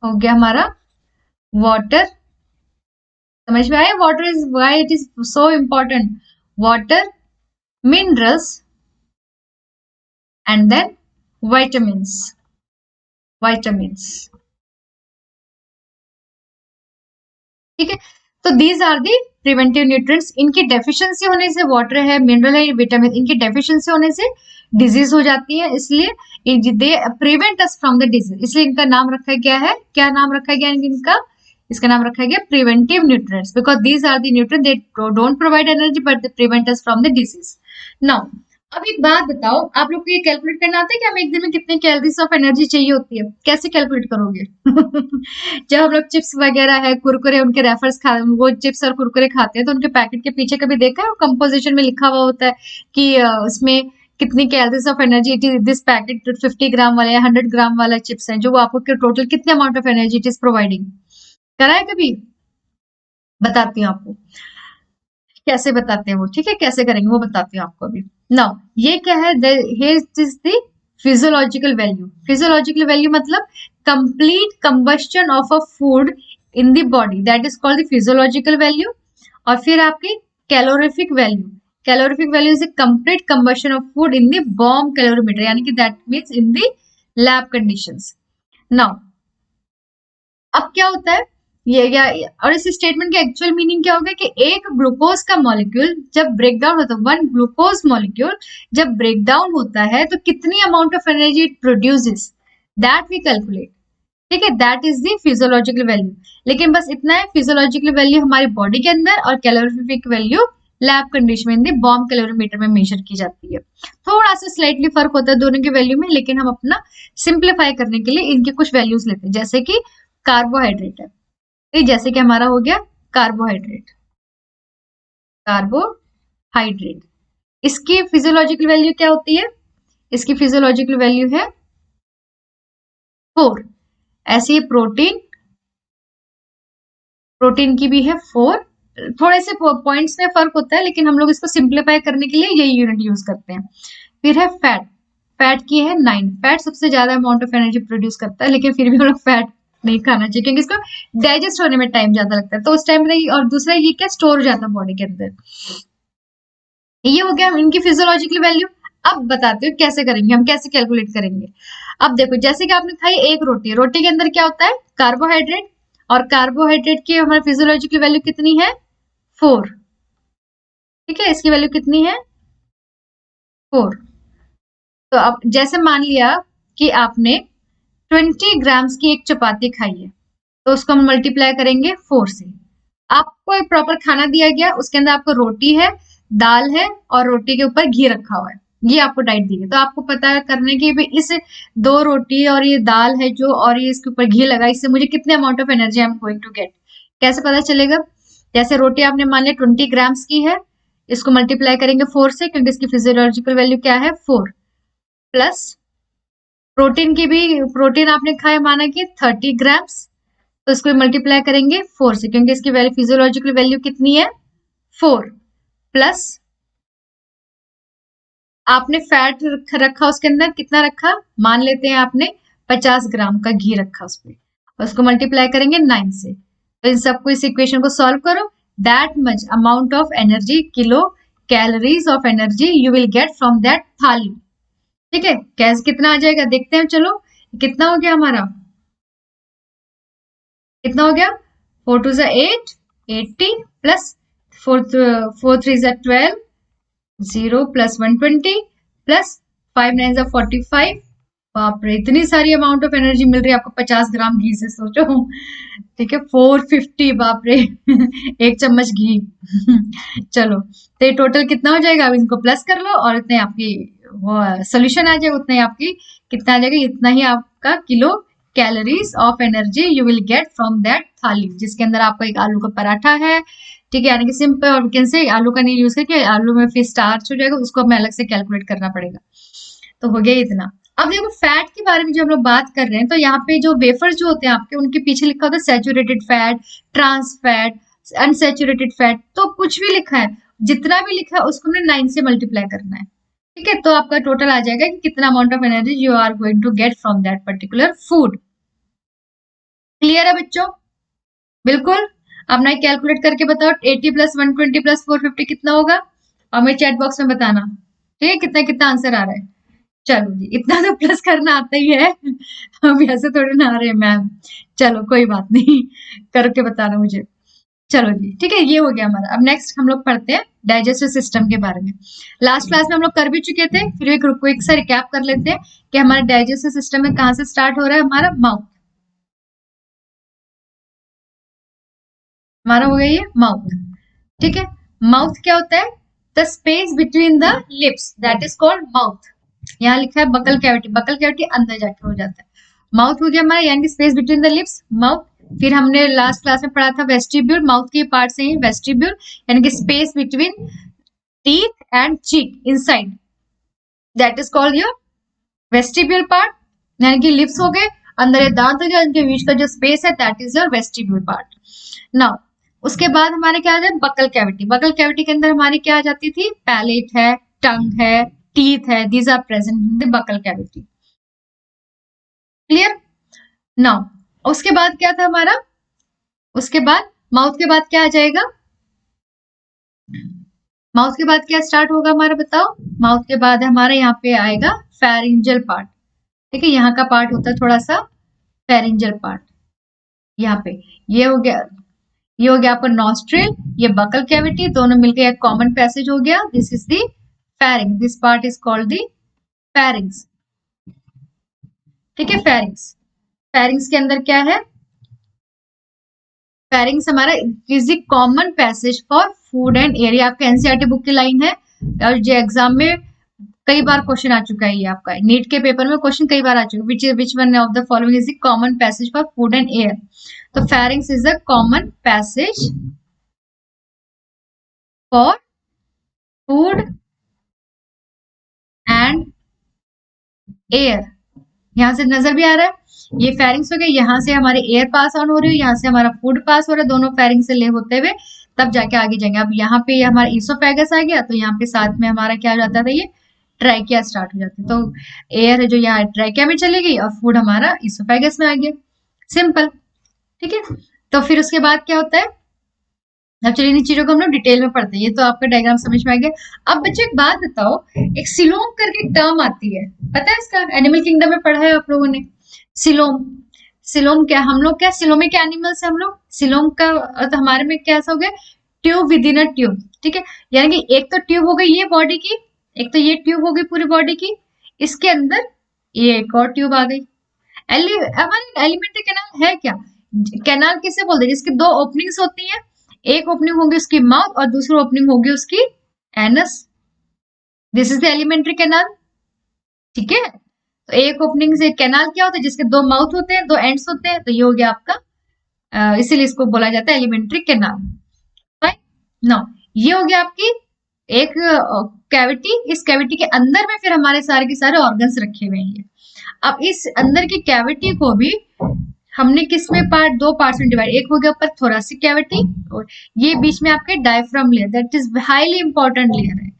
हो गया हमारा water. समझ में आया water is why it is so important. Water, minerals and then vitamins. Vitamins. ठीक है. तो these are the preventive nutrients. इनकी डेफिशिएंसी होने से, वाटर है, मिनरल है, विटामिन, इनकी डेफिशिएंसी होने से डिजीज हो जाती है. इसलिए दे prevent us from the disease. इसलिए इनका नाम रखा गया है. क्या नाम रखा गया इनका? इसका नाम रखा गया preventive nutrients, because these are the nutrients they don't provide energy but they prevent us from the disease. Now अब एक बात बताओ, आप लोग को ये कैलकुलेट करना आता है कि हमें एक दिन में कितने कैलोरीज ऑफ एनर्जी चाहिए होती है? कैसे कैलकुलेट करोगे? जब हम लोग चिप्स वगैरह है, कुरकुरे, उनके रेफर्स खा, वो चिप्स और कुरकुरे खाते हैं तो उनके पैकेट के पीछे कभी देखा है कंपोजिशन में लिखा हुआ होता है कि उसमें कितनी calories of energy it is. This packet 50 ग्राम वाला या 100 ग्राम वाला चिप्स है जो वो आपको टोटल कितने amount of energy it is providing. करा है कभी? बताती हूँ आपको कैसे बताते हैं वो. ठीक है, कैसे करेंगे वो बताती हूँ आपको अभी. नाउ ये क्या है? Here is the physiological value. Physiological value मतलब complete combustion of a food in the body, that is called the physiological value. और फिर आपकी calorific value. Calorific value is the complete combustion of food in the bomb calorimeter, यानी कि that means in the lab conditions. Now अब क्या होता है ये या और इस स्टेटमेंट की एक्चुअल मीनिंग क्या होगा कि एक ग्लूकोज का मॉलिक्यूल जब ब्रेक डाउन होता है, वन ग्लूकोज मॉलिक्यूल जब ब्रेक डाउन होता है तो कितनी amount of energy it produces, that we calculate. ठीक है, that is the physiological value. लेकिन बस इतना है, फिजियोलॉजिकल वैल्यू हमारी बॉडी के अंदर और कैलोरीफिक वैल्यू लैब कंडीशन में इन दी बॉम कैलोरीमीटर में मेजर की जाती है. थोड़ा सा स्लाइटली फर्क होता है दोनों के वैल्यू में, लेकिन हम अपना सिंप्लीफाई करने के लिए इनके कुछ वैल्यूज लेते हैं. जैसे कि कार्बोहाइड्रेट है, जैसे कि हमारा हो गया कार्बोहाइड्रेट. कार्बोहाइड्रेट इसकी फिजियोलॉजिकल वैल्यू क्या होती है? इसकी फिजियोलॉजिकल वैल्यू है 4. ऐसे ही प्रोटीन, प्रोटीन की भी है 4. थोड़े से पॉइंट्स में फर्क होता है लेकिन हम लोग इसको सिंप्लीफाई करने के लिए यही यूनिट यूज करते हैं. फिर है फैट. फैट की है 9. फैट सबसे ज्यादा अमाउंट ऑफ एनर्जी प्रोड्यूस करता है, लेकिन फिर भी हम लोग फैट नहीं खाना चाहिए क्योंकि इसको डाइजेस्ट होने में टाइम ज्यादा लगता है, तो उस टाइम नहीं. और दूसरा ये क्या स्टोर हो जाता है बॉडी के अंदर. ये हो गया इनकी फिजियोलॉजिकल वैल्यू. अब बताते हो कैसे करेंगे, हम कैसे कैलकुलेट करेंगे. अब देखो, जैसे कि आपने खाई एक रोटी, रोटी के अंदर क्या होता है? कार्बोहाइड्रेट. और कार्बोहाइड्रेट की हमारी फिजियोलॉजिकल वैल्यू कितनी है? 4. ठीक है, इसकी वैल्यू कितनी है? 4. तो अब जैसे मान लिया कि आपने 20 ग्राम्स की एक चपाती खाई है तो उसको हम मल्टीप्लाई करेंगे 4 से. आपको एक प्रॉपर खाना दिया गया, उसके अंदर आपको रोटी है, दाल है और रोटी के ऊपर घी रखा हुआ है. ये आपको डाइट दी है, तो आपको पता है करने की भी इस 2 रोटी और ये दाल है जो और ये इसके ऊपर घी लगा, इससे मुझे कितने amount of energy I am going to get. कैसे पता चलेगा? जैसे रोटी आपने मान लिया 20 ग्राम्स की है, इसको मल्टीप्लाई करेंगे 4 से क्योंकि इसकी फिजियोलॉजिकल वैल्यू क्या है? 4. प्लस प्रोटीन की भी, प्रोटीन आपने खाया माना कि 30 ग्राम्स, तो इसको मल्टीप्लाई करेंगे 4 से क्योंकि इसकी वैल्यू फिजियोलॉजिकल वैल्यू कितनी है? 4. प्लस आपने फैट रखा उसके अंदर, कितना रखा? मान लेते हैं आपने 50 ग्राम का घी रखा उस पर, उसको मल्टीप्लाई करेंगे 9 से. तो इन सबको, इस इक्वेशन को सॉल्व करो. That much amount of energy, kilo calories of energy you will get from that थाली. ठीक है, कैसे कितना आ जाएगा देखते हैं. चलो कितना हो गया हमारा? कितना हो गया? 4 2 8, 80 प्लस 4 3 12, 0 प्लस 120 प्लस 5 9 45 बाप रे, इतनी सारी अमाउंट ऑफ एनर्जी मिल रही है आपको 50 ग्राम घी से, सोचो। ठीक है, 450, बाप रे। एक चम्मच घी। चलो, तो ये टोटल कितना हो जाएगा, अब इनको प्लस कर लो और इतने आपकी वो सोल्यूशन आ जाएगा, उतना ही आपकी कितना आ जाएगा, इतना ही आपका kilo calories of energy you will get from that थाली, जिसके अंदर आपका एक आलू का पराठा है। ठीक है, यानी कि सिंपल, और कैन से आलू का नहीं यूज करके आलू में फिर स्टार्च हो जाएगा, उसको हमें अलग से कैलकुलेट करना पड़ेगा। तो हो गया इतना। अब देखो फैट के बारे में जो हम लोग बात कर रहे हैं, तो यहाँ पे जो वेफर्स जो होते हैं आपके, उनके पीछे लिखा होता है saturated fat, trans fat, unsaturated fat, तो कुछ भी लिखा है, जितना भी लिखा है उसको हमने 9 से मल्टीप्लाई करना है। ठीक है, तो आपका टोटल आ जाएगा कि कितना amount of energy you are going to get from that particular food. Clear है बच्चों? बिल्कुल। अब ना कैलकुलेट करके बताओ, 80 प्लस 120 प्लस 450 कितना होगा, और हमें चैट बॉक्स में बताना। ठीक है, कितना कितना आंसर आ रहा है। चलो जी, इतना तो प्लस करना आता ही है। अब ऐसे थोड़े ना आ रहे हैं मैम। चलो कोई बात नहीं, करके बताना मुझे। चलो जी, ठीक है, ये हो गया हमारा। अब नेक्स्ट हम लोग पढ़ते हैं डाइजेस्टिव सिस्टम के बारे में। लास्ट क्लास में हम लोग कर भी चुके थे, फिर एक क्विक सा रिकैप कर लेते हैं कि हमारा डाइजेस्टिव सिस्टम में कहाँ से स्टार्ट हो रहा है, हमारा माउथ। हमारा हो गया ये माउथ। ठीक है, माउथ क्या होता है, the space between the lips, that is called mouth. यहाँ लिखा है बकल कैविटी, बकल कैविटी अंदर जाके हो जाता है। माउथ हो गया हमारा, यानी कि space between the lips, mouth. फिर हमने लास्ट क्लास में पढ़ा था वेस्टिब्यूल, माउथ के पार्ट से ही वेस्टिब्यूल, यानी कि space between teeth and cheek inside, that is called your vestibule part, यानी कि लिप्स हो गए, अंदर ये दांत हो गया, उनके बीच का जो स्पेस है that is your vestibule part. Now उसके बाद हमारे क्या आ जाए, बकल कैविटी। बकल कैविटी के अंदर हमारी क्या आ जाती थी, पैलेट है, टंग है, टीथ है, these are present in the buccal cavity. Clear? Now उसके बाद क्या था हमारा, उसके बाद माउथ के बाद क्या आ जाएगा, माउथ के बाद क्या स्टार्ट होगा हमारा, बताओ। माउथ के बाद हमारा यहाँ पे आएगा फेरिंजल पार्ट। ठीक है, यहाँ का पार्ट होता है थोड़ा सा फेरिंजल पार्ट, यहाँ पे ये हो गया, ये हो गया आपका नॉस्ट्रिल, ये बकल कैविटी, दोनों मिलकर एक कॉमन पैसेज हो गया, this is the pharynx, this part is called the pharynx. ठीक है, फेरिंग्स, फेरिंग्स के अंदर क्या है, फेरिंग्स हमारा is the common passage for food and air, आपका एनसीईआरटी बुक की लाइन है, और जो एग्जाम में कई बार क्वेश्चन आ चुका है, ये आपका नीट के पेपर में क्वेश्चन कई बार आ चुका है, which one of the following is the common passage for food and air. तो pharynx is the common passage for food and air. यहां से नजर भी आ रहा है, ये फेरिंग्स हो गए, यहाँ से हमारे एयर पास ऑन हो रही है, यहाँ से हमारा फूड पास हो रहा है, दोनों फेरिंग से ले होते हुए तब जाके आगे जाएंगे। अब यहाँ पे हमारा ईसोफेगस आ गया, तो यहाँ पे साथ में हमारा क्या हो जाता था, ये ट्राइकिया स्टार्ट हो जाती है, तो एयर है जो यहाँ ट्राइकिया में चली गई और फूड हमारा ईसोफेगस में आ गया, सिंपल। ठीक है, तो फिर उसके बाद क्या होता है, अब चलिए इन चीजों को हम लोग डिटेल में पढ़ते हैं, ये तो आपका डायग्राम समझ में आ गया। अब बच्चे एक बात बताओ, एक सिलोम करके टर्म आती है, पता है इसका, एनिमल किंगडम में पढ़ा है आप लोगों ने, सिलोम। सिलोम क्या, हम लोग क्या सिलोमिक एनिमल्स है हम लोग, सिलोम का तो हमारे में क्या ऐसा हो गया, tube with in a tube. ठीक है, यानी कि एक तो ट्यूब हो गई ये बॉडी की, एक तो ये ट्यूब हो गई पूरी बॉडी की, इसके अंदर ये एक और ट्यूब आ गई। हमारे एलिमेंट्री कैनाल है क्या, कैनाल किसे बोलते हैं, जिसकी दो ओपनिंग्स होती हैं, एक ओपनिंग होगी उसकी माउथ और दूसरी ओपनिंग होगी उसकी anus, this is the alimentary canal. ठीक है, तो एक ओपनिंग से कैनाल क्या होता है, जिसके दो माउथ होते हैं, दो एंड्स होते हैं, तो ये हो गया आपका, इसीलिए इसको बोला जाता है एलिमेंट्री कैनाल। फाइन, नाउ ये हो गया आपकी एक कैविटी, इस कैविटी के अंदर में फिर हमारे सारे के सारे ऑर्गन्स रखे हुए हैं। अब इस अंदर की कैविटी को भी हमने किस में पार्ट, दो पार्ट्स में डिवाइड, एक हो गया ऊपर थोरासिक कैविटी, और ये बीच में आपके diaphragm layer, that is highly important layer है,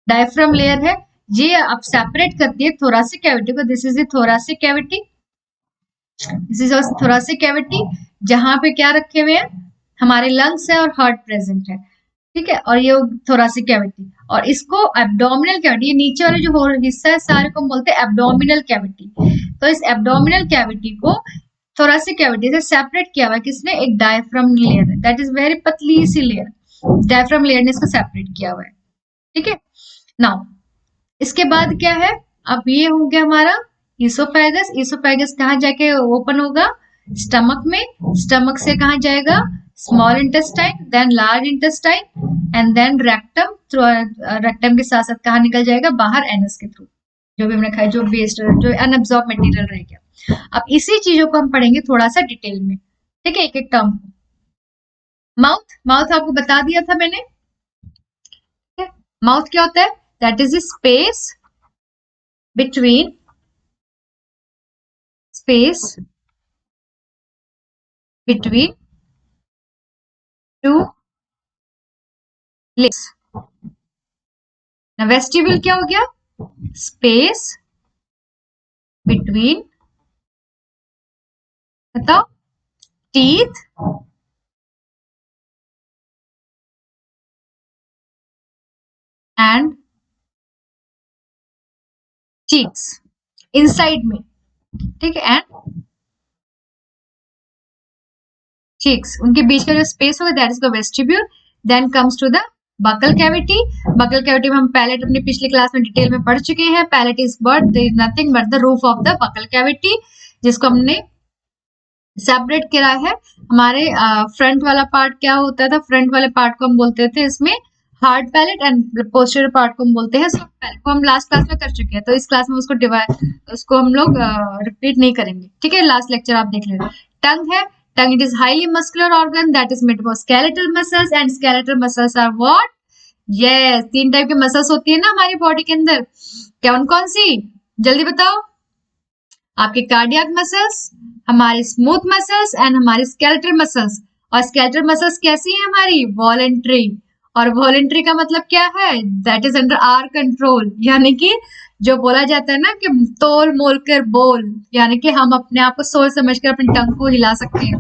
डायफ्राम लेयर है, ये आप सेपरेट करती है थोरासिक कैविटी को, this is the thoracic cavity, this is thoracic cavity, जहां पे क्या रखे हुए हैं, हमारे लंग्स है और हार्ट प्रेजेंट है। ठीक है, और ये थोरासिक कैविटी, और इसको एब्डोमिनल कैविटी, ये नीचे वाले जो हिस्सा है सारे को बोलते हैं एब्डोमिनल कैविटी। तो इस एब्डोमिनल कैविटी को थोरासिक कैविटी से सेपरेट किया हुआ है किसने, एक डायफ्राम लेयर है, दैट इज वेरी पतली सी लेयर, डायफ्राम लेयर ने इसको सेपरेट किया हुआ है। ठीक है, नाउ इसके बाद क्या है, अब ये हो गया हमारा इसोफेगस, इसोफेगस कहाँ जाके ओपन होगा? स्टमक में, स्टमक से कहाँ जाएगा? Small intestine, then large intestine and then rectum. Through rectum के साथ साथ कहाँ निकल जाएगा? बाहर, एनस के थ्रू, जो भी हमने खाया, जो वेस्ट, जो अनअब्सॉर्ब मटेरियल रह गया। अब इसी चीजों को हम पढ़ेंगे थोड़ा सा डिटेल में, ठीक है, एक एक टर्म को। माउथ, माउथ आपको बता दिया था मैंने। माउथ क्या होता है? That is space between, space between two lips. Vestibule क्या हो गया? स्पेस बिटवीन, बताओ, टीथ एंड चीक्स, इनसाइड में, ठीक है, एंड चीक्स, उनके बीच का जो स्पेस होगा that is the vestibule. Then comes to the buccal cavity. Buccal cavity में हम पैलेट अपनी पिछली क्लास में डिटेल में पढ़ चुके हैं। Palate is but nothing but the roof of the buccal cavity, जिसको हमने सेपरेट किया है। हमारे फ्रंट वाला पार्ट क्या होता था? फ्रंट वाले पार्ट को हम बोलते थे इसमें hard palate, and posterior part को हम बोलते हैं सॉफ्ट पैलेट। को हम लास्ट क्लास में कर चुके हैं, तो इस क्लास में उसको हम लोग रिपीट नहीं करेंगे, ठीक है, लास्ट लेक्चर आप देख लेना। टंग है, tongue it is highly muscular organ that is made of skeletal muscles, and skeletal muscles are what? Yes, 3 type के मसल्स होती है ना हमारी बॉडी के अंदर। कौन कौन सी? जल्दी बताओ। आपके कार्डियक मसल्स, हमारे स्मूथ मसल्स एंड हमारे स्केलेटल मसल्स। और स्केलेटल मसल्स कैसी है हमारी? वॉलेंट्री। और वॉलेंट्री का मतलब क्या है? That is under our control, यानी कि जो बोला जाता है ना कि तोल मोल कर बोल, यानी कि हम अपने आप को सोच समझ कर अपनी टंग को हिला सकते हैं।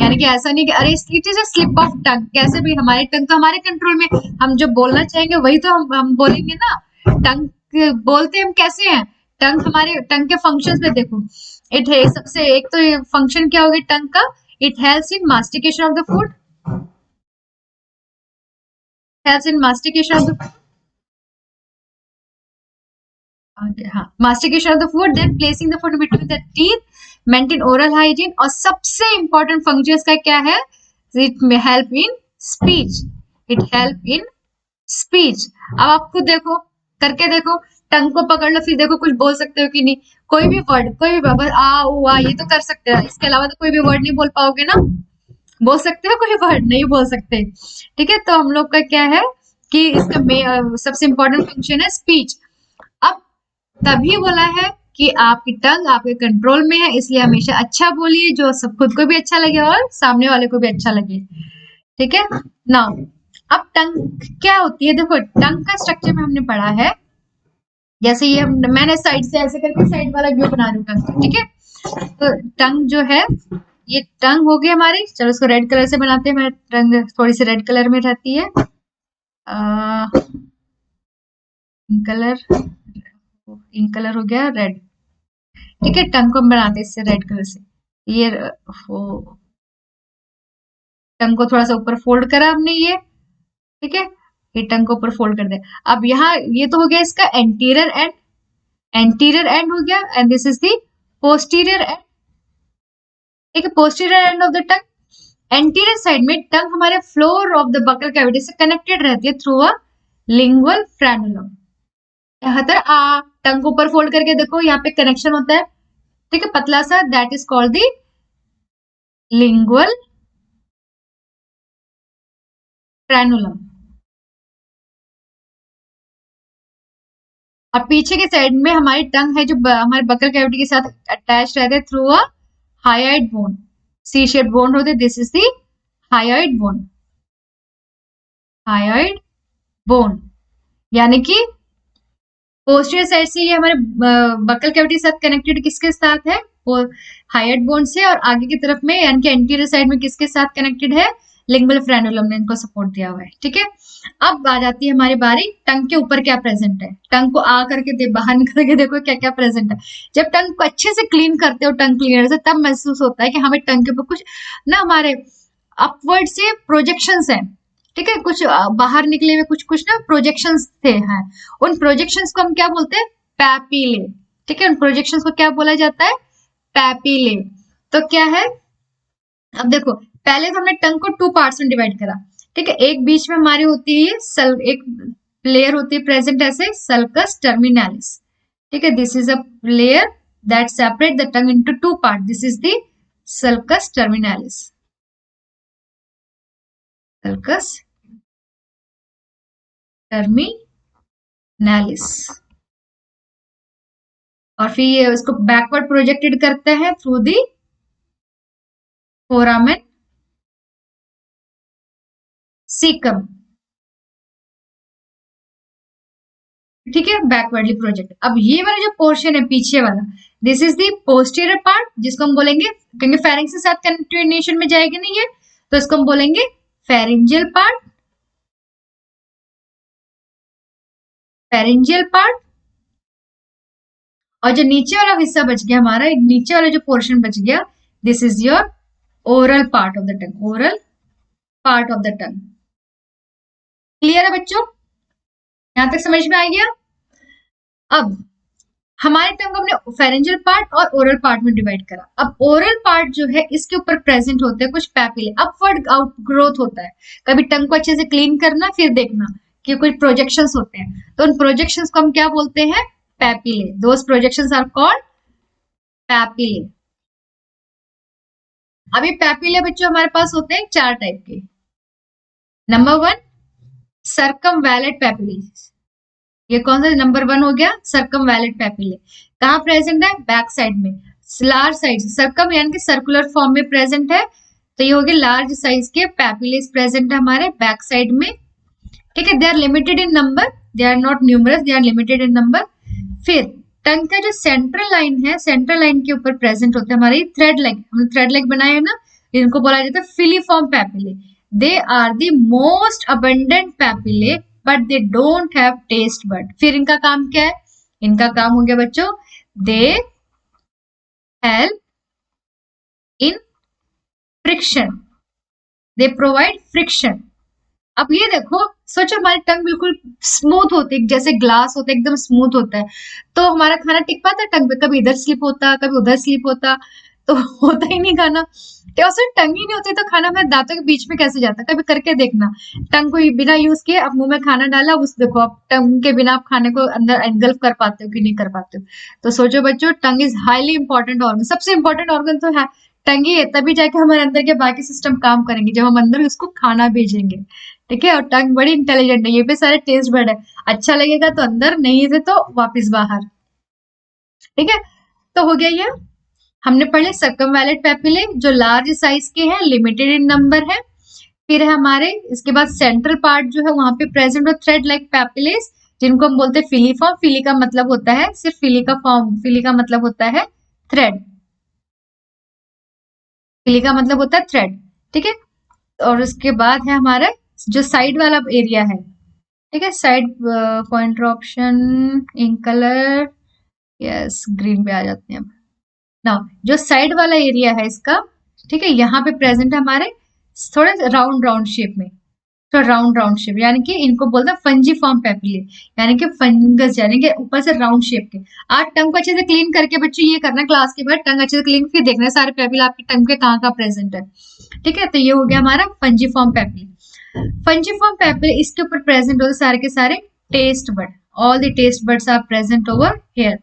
यानी कि ऐसा नहीं कि अरे it is a slip of tongue, कैसे भी हमारी टंग तो हमारे कंट्रोल में, हम जो बोलना चाहेंगे वही तो हम बोलेंगे ना। टंग बोलते हम कैसे हैं? टंग, हमारे टंग के फंक्शंस में देखो, इट है सबसे एक तो फंक्शन क्या होगी टंग का? It helps in mastication of the food, helps in mastication of the food. हाँ, mastication of the food, then placing the food between the teeth, maintain oral hygiene, और सबसे important function इसका क्या है? It may help in speech. It help in speech. अब आप खुद देखो, करके देखो, टंग को पकड़ लो, फिर देखो कुछ बोल सकते हो कि नहीं। कोई भी वर्ड, कोई भी बस आ उ आ, ये तो कर सकते हो, इसके अलावा तो कोई भी वर्ड नहीं बोल पाओगे ना। बोल सकते हो कोई वर्ड? नहीं बोल सकते, ठीक है। तो हम लोग का क्या है कि इसका सबसे इंपॉर्टेंट फंक्शन है स्पीच। अब तभी बोला है कि आपकी टंग आपके कंट्रोल में है, इसलिए हमेशा अच्छा बोलिए, जो सब खुद को भी अच्छा लगे और सामने वाले को भी अच्छा लगे, ठीक है ना। अब टंग क्या होती है? देखो, टंग का स्ट्रक्चर में हमने पढ़ा है, जैसे ये मैंने साइड से ऐसे करके साइड वाला व्यू बना रही हूँ टंग, ठीक है। तो टंग जो है, ये टंग हो गई हमारी। चलो इसको रेड कलर से बनाते हैं, मेरी टंग थोड़ी सी रेड कलर में रहती है। कलर, इंक कलर हो गया रेड, ठीक है। टंग को हम बनाते हैं इससे रेड कलर से। ये टंग को थोड़ा सा ऊपर फोल्ड करा हमने, ये ठीक है, ये टंग को ऊपर फोल्ड कर दे। अब यहाँ ये तो हो गया इसका एंटीरियर एंड, एंटीरियर एंड हो गया, and this is the posterior and, ठीक है, posterior end of the tongue. Anterior side में टंग हमारे floor of the buccal cavity से कनेक्टेड रहती है थ्रू अ लिंगुअल फ्रेनुलम। यहाँ तक टंग को ऊपर फोल्ड करके देखो, यहाँ पे कनेक्शन होता है, ठीक है, पतला सा, that is called the lingual frenulum. और पीछे के साइड में हमारी टंग है जो हमारे बकल कैविटी के साथ अटैच रहते हैं through a hyoid bone, C shape bone होते, this is the hyoid bone, hyoid bone. यानी कि पोस्टीरियर साइड से ये हमारे बकल कैविटी के साथ कनेक्टेड किसके साथ है? हायोइड बोन से, और आगे की तरफ में यानी कि एंटीरियर साइड में किसके साथ कनेक्टेड है? लिंगुअल फ्रेनुलम ने इनको सपोर्ट दिया हुआ है, ठीक है। अब आ जाती है हमारी बारी, टंग के ऊपर क्या प्रेजेंट है। टंग को आ करके बाहर निकल के देखो क्या क्या प्रेजेंट है। जब टंग को अच्छे से क्लीन करते हो टंग क्लीनर से, तब महसूस होता है कि हमें टंग के ऊपर कुछ ना हमारे अपवर्ड से प्रोजेक्शंस हैं, ठीक है, कुछ बाहर निकले हुए कुछ कुछ ना प्रोजेक्शंस थे हैं। उन प्रोजेक्शंस को हम क्या बोलते हैं? पैपिले, ठीक है, उन प्रोजेक्शंस को क्या बोला जाता है? पैपिले। तो क्या है, अब देखो पहले तो हमने टंग को 2 पार्ट्स में डिवाइड करा, ठीक है। एक बीच में हमारी होती है एक लेयर होती है प्रेजेंट ऐसे, सल्कस टर्मिनालिस, ठीक है। This is a layer that separate the tongue into 2 part, this is the sulcus terminalis, sulcus terminalis. और फिर ये उसको बैकवर्ड प्रोजेक्टेड करते हैं थ्रू दी फोरामेन सीकम, ठीक है, बैकवर्डली प्रोजेक्ट। अब ये वाला जो पोर्शन है पीछे वाला, this is the posterior part, जिसको हम बोलेंगे, क्योंकि फेरिंग्स के साथ कंटिन्यूएशन में जाएगी नहीं है, तो इसको हम बोलेंगे फेरिंजियल पार्ट, फेरिंजियल पार्ट। और जो नीचे वाला हिस्सा बच गया हमारा, नीचे वाला जो पोर्शन बच गया, this is your oral part of the tongue, oral part of the tongue. Clear है बच्चों, यहां तक समझ में आ गया? अब हमारे टंग को हमने फेरेंजियल पार्ट और ओरल पार्ट में डिवाइड करा। अब ओरल पार्ट जो है इसके ऊपर प्रेजेंट होते हैं कुछ पैपिले, अपवर्ड आउट ग्रोथ होता है। कभी टंग को अच्छे से क्लीन करना, फिर देखना कि कुछ प्रोजेक्शंस होते हैं, तो उन प्रोजेक्शंस को हम क्या बोलते हैं? Papillae. Those projections are called papillae. अभी पैपिले बच्चों हमारे पास होते हैं 4 टाइप के। नंबर 1 सर्कमवैलेंट पैपिले, ये कौन सा नंबर 1 हो गया? सर्कमवैलेंट पैपिले। कहाँ प्रेजेंट है? बैक साइड में, लार्ज साइज, सर्कम यानी कि सर्कुलर फॉर्म में प्रेजेंट है, तो ये हो गए लार्ज साइज के पैपिलेस प्रेजेंट है हमारे बैक साइड में, ठीक है। They are limited in number, they are not numerous, they are limited in number. फिर टंग का जो सेंट्रल लाइन है, सेंट्रल लाइन के ऊपर प्रेजेंट होते हैं हमारे थ्रेड लेग, हमने थ्रेड लेग बनाए हैं ना, इनको बोला जाता है filiform papillae. They are the most abundant papillae but they don't have taste bud. फिर इनका काम क्या है? इनका काम हो गया बच्चों, they help in friction, they provide friction. अब ये देखो, सोचो हमारी टंग बिल्कुल स्मूथ होती है, जैसे ग्लास होता है, एकदम स्मूथ होता है, तो हमारा खाना टिक पाता है टंग पे? कभी इधर स्लिप होता, कभी उधर स्लिप होता, तो होता ही नहीं खाना। तो उसमें टंग ही नहीं होती तो खाना हमारे दांतों के बीच में कैसे जाता? कभी करके देखना, टंग को बिना यूज किए आप मुंह में खाना डाला, उस देखो आप टंग के बिना आप खाने को अंदर एनगल्फ कर पाते हो कि नहीं कर पाते हो? तो सोचो बच्चों, tongue is highly important organ, सबसे इंपॉर्टेंट ऑर्गन तो है टंग ही है, तभी जाके हमारे अंदर के बाकी सिस्टम काम करेंगे जब हम अंदर उसको खाना भेजेंगे, ठीक है। और टंग बड़ी इंटेलिजेंट है, ये पे सारे टेस्ट बड है, अच्छा लगेगा तो अंदर, नहीं थे तो वापस बाहर, ठीक है। तो हो गया ये, हमने पढ़े सर्कमवैलेंट पैपिले जो लार्ज साइज के हैं, लिमिटेड इन नंबर है। फिर है हमारे इसके बाद सेंट्रल पार्ट जो है वहां पे प्रेजेंट और थ्रेड लाइक पैपिलेस, जिनको हम बोलते हैं फिलीफॉर्म। फिली का मतलब होता है सिर्फ फिली का फॉर्म, फिली का मतलब होता है थ्रेड, फिली का मतलब होता है थ्रेड, ठीक है। और उसके बाद है हमारा जो साइड वाला एरिया है, ठीक है, side pointer option in colour, yes green पे आ जाते हैं अब ना। जो साइड वाला एरिया है इसका, ठीक है, यहाँ पे प्रेजेंट है हमारे थोड़े राउंड राउंड शेप में, थोड़ा राउंड राउंड शेप, यानी कि इनको बोलते हैं फंजीफॉर्म पैपिले, यानी कि फंगस, यानी कि ऊपर से राउंड शेप के। आज टंग को अच्छे से क्लीन करके बच्चों ये करना क्लास के बाद, टंग अच्छे से क्लीन फिर देखना सारे पैपिले आपकी टंग के कहाँ प्रेजेंट है, ठीक है। तो ये हो गया हमारा फंजीफॉर्म पैपिले। फंजीफॉर्म पैपिले, इसके ऊपर प्रेजेंट होते सारे के सारे taste bud, all the taste buds are present over here,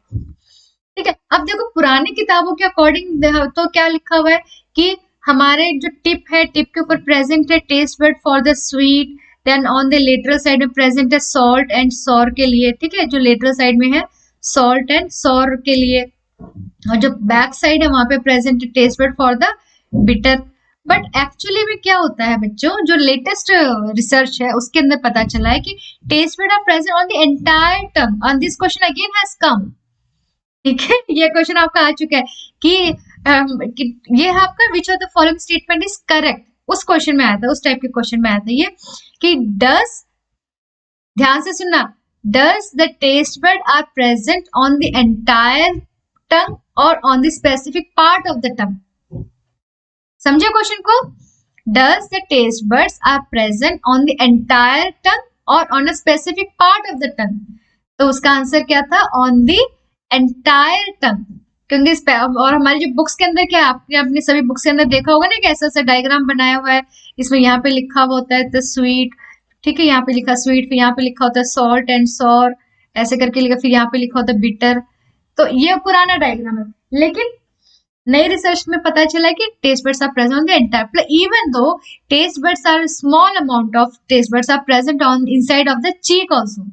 ठीक है। अब देखो पुरानी किताबों के अकॉर्डिंग तो क्या लिखा हुआ है कि हमारे जो टिप है, टिप के ऊपर प्रेजेंट है taste bud for the sweet, then on the lateral side में प्रेजेंट है सॉल्ट एंड सॉर के लिए, ठीक है, जो लेटरल साइड में है सॉल्ट एंड सॉर के लिए, और जो बैक साइड है वहां पे प्रेजेंट है taste bud for the bitter. But actually में क्या होता है बच्चों, जो लेटेस्ट रिसर्च है उसके अंदर पता चला है कि taste bud are present on the entire tongue. On this question again has come, ठीक है, ये क्वेश्चन आपका आ चुका है कि ये है आपका which of the following statement is correct, उस क्वेश्चन में आया था, उस टाइप के क्वेश्चन में आया था ये कि डज, ध्यान से सुनना, does the taste bud are present on the entire tongue और on the specific part of the tongue? समझे क्वेश्चन को? Does the taste buds are present on the entire tongue और on a specific part of the tongue? तो उसका answer क्या था? On the entire टंग, क्योंकि और हमारी जो बुक्स के अंदर क्या है, आपने अपनी सभी बुक्स के अंदर देखा होगा ना कि ऐसा ऐसा डायग्राम बनाया हुआ है, इसमें यहाँ पे लिखा हुआ होता है द स्वीट, ठीक है, यहाँ पे लिखा स्वीट, फिर यहाँ पे लिखा होता है सॉल्ट एंड सॉर, ऐसे करके लिखा, फिर यहाँ पे लिखा होता है बिटर। तो ये पुराना डायग्राम है, लेकिन नई रिसर्च में पता चला कि taste buds are present on the entire plate, even though taste buds are small amount of taste buds are present on inside of the cheek also,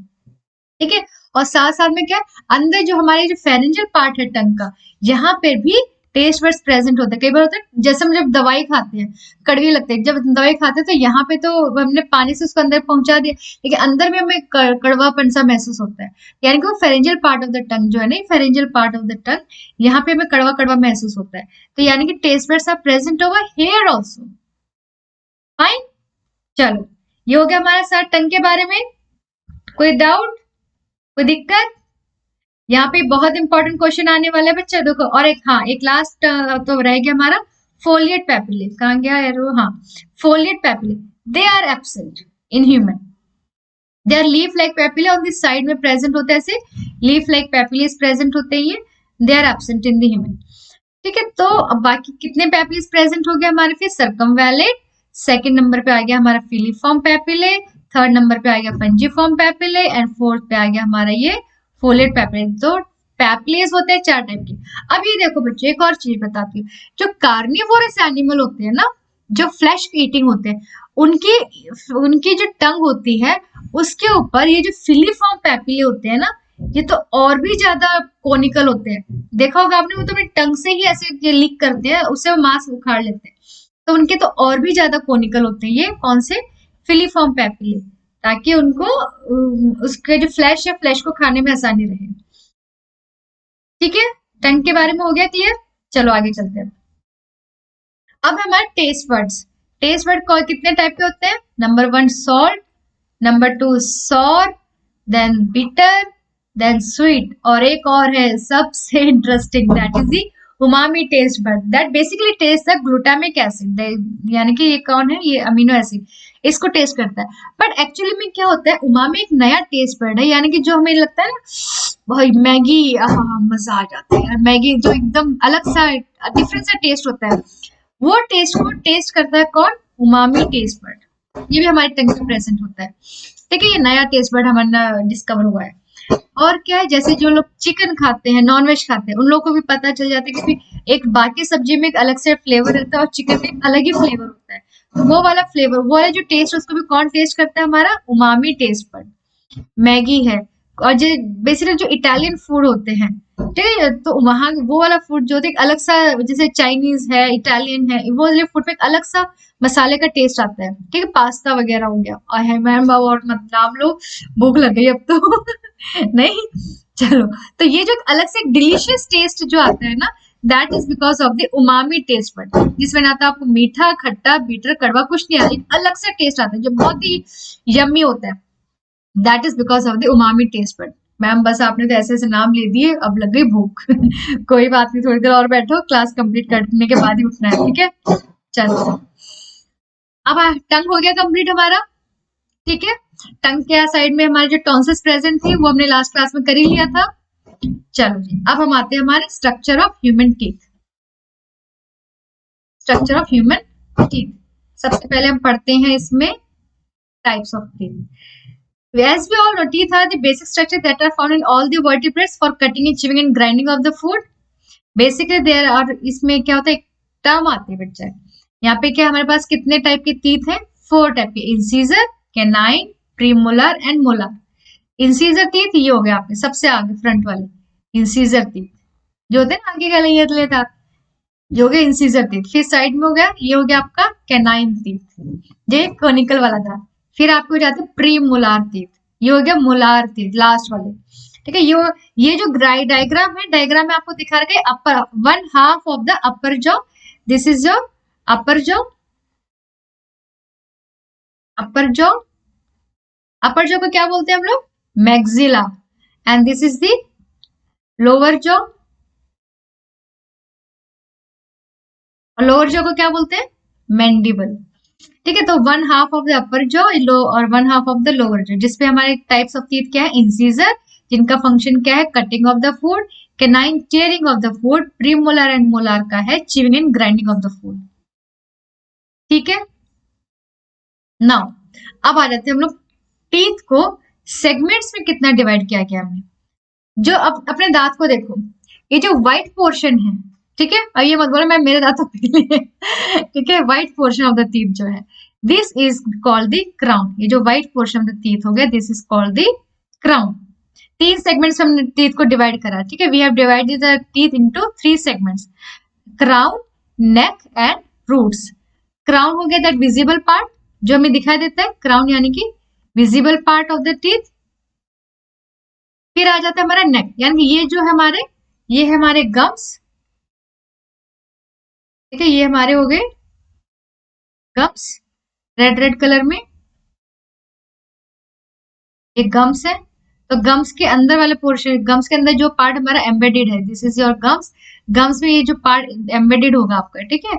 ठीक है। और साथ साथ में क्या, अंदर जो हमारे जो फेरेंजियल पार्ट है टंग का, यहाँ पे भी टेस्ट बड्स प्रेजेंट होते हैं। कई बार होता है जैसे हम जब दवाई खाते हैं, कड़वी लगती है, जब दवाई खाते हैं तो यहाँ पे तो हमने पानी से उसको अंदर पहुंचा दिया, लेकिन अंदर में हमें कड़वापन सा महसूस होता है, यानी कि वो फेरेंजियल पार्ट ऑफ द टंग जो है ना, फेरेंजियल पार्ट ऑफ द टंग, यहाँ पे हमें कड़वा कड़वा महसूस होता है। तो यानी कि taste buds are present over here also. Fine, चलो ये हो गया हमारा सारा टंग के बारे में। कोई डाउट, कोई दिक्कत? यहाँ पे बहुत इंपॉर्टेंट क्वेश्चन आने वाला है बच्चा, देखो। और एक, हाँ, एक लास्ट तो रह गया हमारा, फोलिएट पेपिले, कहाँ गया यार वो, हाँ, foliate papillae, they are absent in human, they are leaf like papillae, on this side में प्रेजेंट होते हैं ऐसे, लीफ लाइक पेपिले प्रेजेंट होते हैं ये, they are absent in the human, ठीक है। तो अब बाकी कितने पेपिले प्रेजेंट हो गया हमारे, फिर सर्कमवैलेट, सेकंड नंबर पे आ गया हमारा फिलीफॉर्म पेपिले, थर्ड नंबर पे आ गया पंजिफॉर्म पेपिले, एंड फोर्थ पे आ गया हमारा ये फोलिएट पेपिले। तो पेपिलेस होते हैं 4 टाइप के। अब ये देखो बच्चों, एक और चीज बताती हूँ, जो कार्निवोरस एनिमल होते हैं ना, जो फ्लैश ईटिंग होते हैं, उनकी जो टंग होती है उसके ऊपर ये जो फिलीफॉर्म पेपिले होते हैं ना, ये तो और भी ज्यादा कोनिकल होते हैं। देखा होगा आपने, वो तो अपनी टंग से ही ऐसे लीक करते हैं, उससे वो मांस उखाड़ लेते हैं, तो उनके तो और भी ज्यादा कोनिकल होते हैं। ये कौन से, फिलीफॉर्म पेपिले, ताकि उनको उसके जो फ्लैश है, फ्लैश को खाने में आसानी रहे, ठीक है। टंग के बारे में हो गया क्लियर, चलो आगे चलते हैं। अब हमारे टेस्ट वर्ड्स, टेस्ट वर्ड कितने टाइप के होते हैं, number 1 salt, number 2 sour, then bitter, then sweet, और एक और है सबसे interesting, that is the umami taste bud, that basically taste the glutamic acid, यानी कि ये कौन है, ये अमीनो एसिड, इसको टेस्ट करता है। बट एक्चुअली में क्या होता है, उमामी एक नया टेस्ट बड है, यानी कि जो हमें लगता है ना, भाई मैगी, मजा आ जाता है यार, मैगी जो एकदम अलग सा डिफरेंट सा टेस्ट होता है, वो टेस्ट को टेस्ट करता है कौन, उमामी टेस्ट बड। ये भी हमारे टंग पे प्रेजेंट होता है, ठीक है। ये नया टेस्ट बड हमारा डिस्कवर हुआ है। और क्या है, जैसे जो लोग चिकन खाते हैं, नॉनवेज खाते हैं, उन लोगों को भी पता चल जाता है कि एक बाकी सब्जी में एक अलग से फ्लेवर रहता है और चिकन में एक अलग ही फ्लेवर होता है, तो वो वाला फ्लेवर, वो वाला जो टेस्ट, उसको भी कौन टेस्ट करता है, हमारा उमामी टेस्ट बड। मैगी है, और जो बेसिकली जो इटालियन फूड होते हैं, ठीक है, तो वहाँ वो वाला फूड जो होता है अलग सा, जैसे चाइनीज है, इटालियन है, वो वाले फूड पे एक अलग सा मसाले का टेस्ट आता है, ठीक है, पास्ता वगैरह हो गया, और है मैम और मतलब लोग भूख लग गई अब तो नहीं, चलो। तो ये जो अलग से डिलीशियस टेस्ट जो आता है ना, that is because of the umami taste bud, जिसमें ना तो आपको मीठा, खट्टा, बीटर, कड़वा कुछ नहीं आता, एक अलग से टेस्ट आता है जो बहुत ही यम्मी होता है, that is because of the umami taste bud. Ma'am बस आपने तो ऐसे ऐसे नाम ले दिए, अब लग गई भूख कोई बात नहीं, थोड़ी देर और बैठो, क्लास कंप्लीट करने के बाद ही उठना है, ठीक है। चलो, अब टंग हो गया कंप्लीट हमारा, ठीक है। टंग के साइड में हमारे जो टॉन्सिल्स प्रेजेंट थे वो हमने लास्ट क्लास में कर ही लिया था। चलो जी, अब हम आते हैं हमारे structure of human teeth. Structure of human teeth, सबसे पहले हम पढ़ते हैं इसमें types of teeth. As we all know, teeth are the basic structure that are found in all the vertebrates for cutting and chewing and grinding of the food. Basically there are, इसमें क्या होता है, एक term आती है बच्चा, यहाँ पे क्या हमारे पास कितने टाइप के टीथ हैं, 4 टाइप के, incisor, canine, premolar and molar. Incisor teeth ये हो गया आपके सबसे आगे फ्रंट वाले, इंसीजर टीथ जो होते हैं ना आगे वाले, ये दांत जो हो गया इंसीजर टीथ। फिर साइड में हो गया, ये हो गया आपका कैनाइन टीथ, ये कोनिकल वाला दांत। फिर आपको हो जाते हैं प्री मोलार टीथ, ये हो गया मोलार टीथ लास्ट वाले, ठीक है। ये जो डायग्राम है, डायग्राम में आपको दिखा रखा है अपर, 1/2 of the upper jaw, this is your upper jaw, upper jaw, upper jaw को क्या बोलते हैं हम लोग, maxilla, and this is the lower jaw, और लोअर जॉ को क्या बोलते हैं, मैंडिबल, ठीक है। तो 1/2 ऑफ द अपर जॉ और 1/2 ऑफ द लोअर जॉ, जिसपे हमारे टाइप्स ऑफ टीथ क्या है, इंसीजर, जिनका फंक्शन क्या है, cutting of the food, canine tearing of the food, premolar and molar का है chewing and grinding of the food. ठीक है, नाउ अब आ जाते हैं हम लोग टीथ को सेगमेंट्स में कितना डिवाइड किया गया हमने। जो अब अपने दांत को देखो, ये जो व्हाइट पोर्शन है, ठीक है, और ये मत बोलो मैं मेरे दांत तो पीले हैं ठीक है, white portion of the teeth जो है, this is called the crown. ये जो white portion of the teeth हो गया, this is called the crown. 3 segments हमने टीथ को डिवाइड करा, ठीक है, we have divided the teeth into 3 segments, crown, neck and roots. Crown हो गया दैट विजिबल पार्ट जो हमें दिखाई देता है, क्राउन यानी कि visible part of the teeth. फिर आ जाता है हमारा नेक, यानी कि ये जो है हमारे, ये है हमारे गम्स, ठीक है, ये हमारे हो गए गम्स, रेड रेड कलर में ये गम्स है। तो गम्स के अंदर वाले पोर्शन, गम्स के अंदर जो पार्ट हमारा एम्बेडेड है, this is your gums. Gums में ये जो पार्ट एम्बेडेड होगा आपका, ठीक है।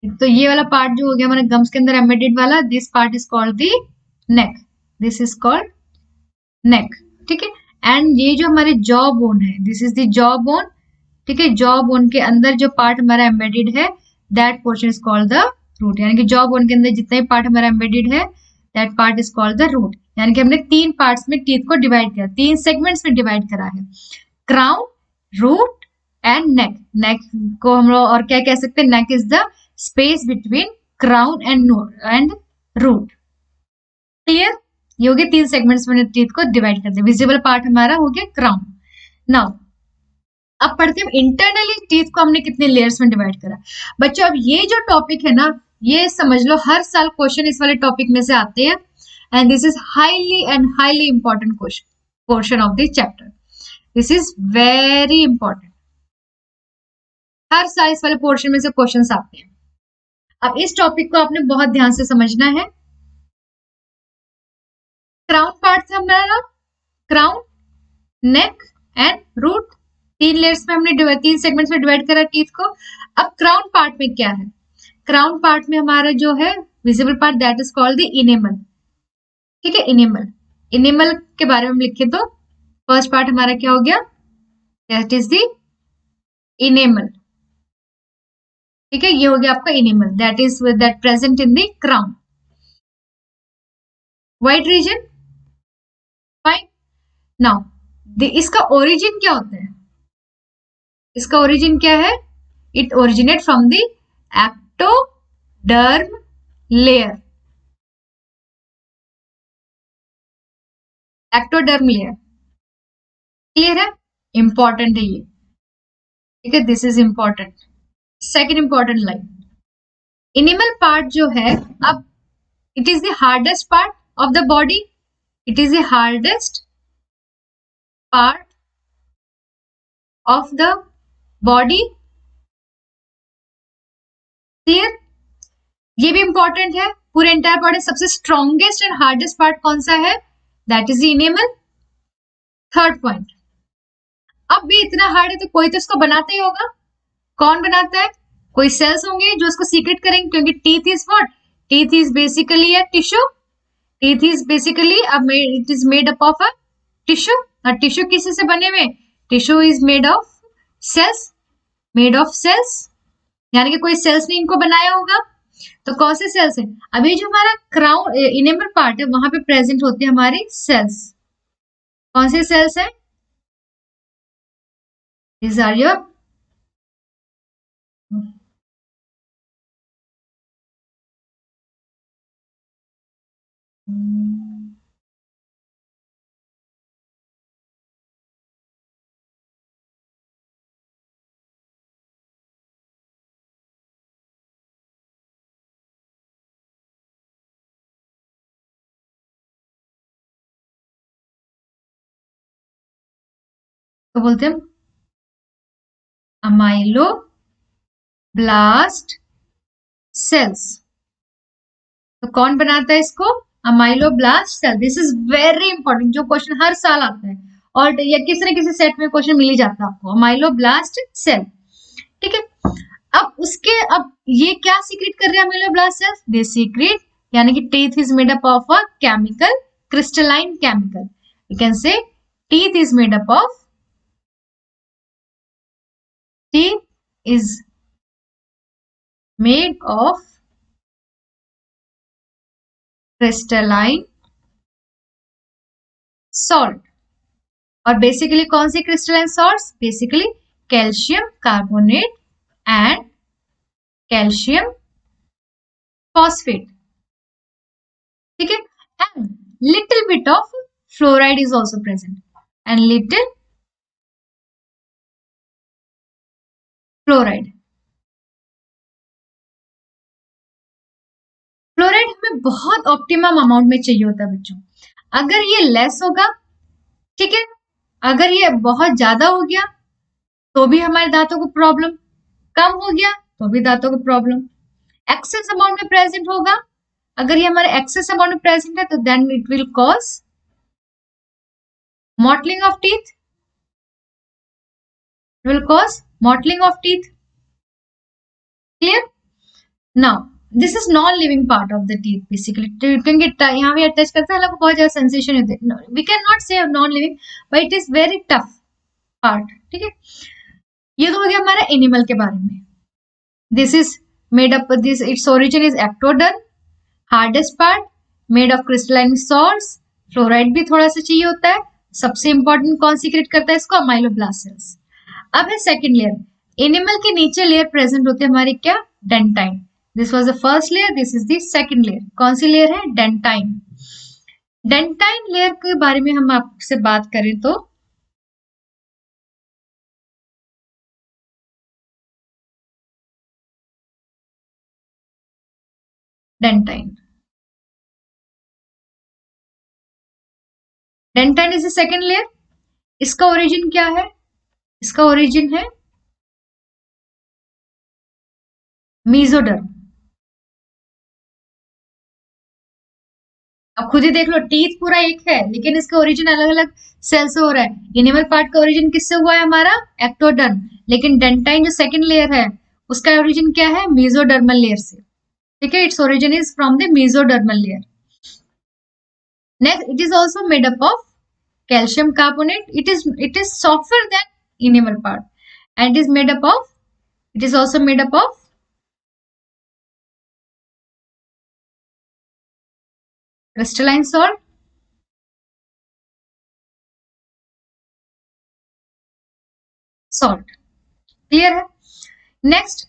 तो ये वाला पार्ट जो हो गया हमारे गम्स के अंदर एम्बेडेड वाला, this part is called the neck, this is called neck, ठीक है। एंड ये जो हमारे जॉ बोन है, this is the jaw bone, ठीक है। जॉ बोन के अंदर जो पार्ट हमारा एम्बेडेड है, that portion is called the root, यानी कि जॉ बोन के अंदर जितना ही पार्ट हमारा एम्बेडेड है, that part is called the root. यानी कि हमने 3 पार्ट्स में टीथ को डिवाइड किया, 3 सेगमेंट्स में डिवाइड करा है, crown, root and neck. Neck को हम लोग और क्या कह सकते हैं, neck is the space between crown and root. Clear, ये हो गया 3 सेगमेंट्स में टीथ को डिवाइड कर दिया। विजिबल पार्ट हमारा हो गया क्राउन। नाउ अब पढ़ते हैं इंटरनली टीथ को हमने कितने लेयर्स में डिवाइड करा। बच्चों अब ये जो टॉपिक है ना, ये समझ लो हर साल क्वेश्चन इस वाले टॉपिक में से आते हैं, and this is highly important question portion of the chapter. This is very important, हर साल इस वाले पोर्शन में से क्वेश्चंस आते हैं। अब इस टॉपिक को आपने बहुत ध्यान से समझना है। क्राउन पार्ट था हमारा, crown, neck and root, 3 layers में हमने 3 सेगमेंट्स में डिवाइड करा टीथ को। अब क्राउन पार्ट में क्या है, क्राउन पार्ट में हमारा जो है visible part, that is called the enamel, ठीक है। इनेमल, इनेमल के बारे में हम लिखे तो फर्स्ट पार्ट हमारा क्या हो गया, दैट इज द इनेमल, ठीक है। ये हो गया आपका enamel, that is that present in the crown, white region, fine. Now इसका ओरिजिन क्या होता है, इसका ओरिजिन क्या है, it originate from the ectoderm layer, ectoderm layer. Clear है, इंपॉर्टेंट है ये, ठीक है, this is important. Second important line, enamel part जो है, अब it is the hardest part of the body, it is the hardest part of the body. Clear, ये भी इंपॉर्टेंट है, पूरे एंटायर बॉडी सबसे स्ट्रॉन्गेस्ट एंड हार्डेस्ट पार्ट कौन सा है, that is the enamel. Third point, अब भी इतना हार्ड है तो कोई तो इसको बनाता ही होगा, कौन बनाता है, कोई सेल्स होंगे जो इसको सीक्रेट करेंगे, क्योंकि teeth is what, teeth is basically a tissue, teeth is basically it is made up of a tissue. और टिश्यू किसी से बने हुए, tissue is made of cells, made of cells, यानी कि कोई सेल्स ने इनको बनाया होगा। तो कौन से सेल्स है, अभी जो हमारा क्राउन इनेमल पार्ट है वहां पे प्रेजेंट होती है हमारी सेल्स, कौन से सेल्स है, these are your तो बोलते हैं अमाइलोब्लास्ट सेल्स। तो कौन बनाता है इसको, ameloblast cell. This is very important, जो क्वेश्चन हर साल आता है और या किसी न किसी सेट में क्वेश्चन मिल ही जाता है आपको, अमाइलोब्लास्ट सेल, ठीक है। अब ये क्या सीक्रेट कर रहे हैं अमीलोब्लास्ट सेल्स? दे सीक्रेट, यानी कि teeth is made up of a chemical, crystalline chemical. You can say teeth is made up of, teeth is made of crystalline salt. और बेसिकली कौन सी crystalline salts? Basically calcium carbonate and calcium phosphate. ठीक है. And little bit of fluoride is also present, and little fluoride. Fluoride हमें बहुत optimum amount में चाहिए होता है बच्चों. अगर ये लेस होगा, ठीक है, अगर ये बहुत ज्यादा हो गया तो भी हमारे दांतों को प्रॉब्लम, कम हो गया तो भी दांतों को प्रॉब्लम. एक्सेस अमाउंट में प्रेजेंट होगा, अगर ये हमारे एक्सेस अमाउंट में प्रेजेंट है तो then it will cause mottling of teeth, will cause mottling of teeth. Clear? Now this is non-living part of the teeth basically, क्योंकि यहाँ पे अटैच करता है, लोग बहुत ज्यादा सेंसेशन होते हैं. We cannot say non-living, but it is very tough part. ठीक है. ये तो हो गया हमारा एनिमल के बारे में. This is made up, this its origin is ectoderm, hardest part made of crystalline salts. Fluoride भी थोड़ा सा चाहिए होता है. सबसे इंपॉर्टेंट कौन सीक्रेट करता है इसको? अमाइलोब्लास्ट सेल्स. अब है सेकंड लेयर. एनिमल के नीचे लेयर प्रेजेंट होते हैं हमारी क्या? Dentine. This was the first layer, this is the second layer. कौन सी लेयर है? डेंटाइन. डेंटाइन लेयर के बारे में हम आपसे बात करें तो dentine, dentine is the second layer. इसका ओरिजिन क्या है? इसका ओरिजिन है मीजोडर्म. अब खुद ही देख लो, टीथ पूरा एक है लेकिन इसका ओरिजिन अलग अलग सेल से हो रहा है. एनिमल पार्ट का ओरिजिन किससे हुआ है? हमारा एक्टोडर्म. लेकिन डेंटाइन जो सेकंड लेयर है उसका ओरिजिन क्या है? मीजोडर्मल लेयर से. ठीक है. Its origin is from the mesodermal layer. Next, it is also made up of calcium carbonate. It is softer than animal part, and it is also made up of crystalline salt, clear है. Next,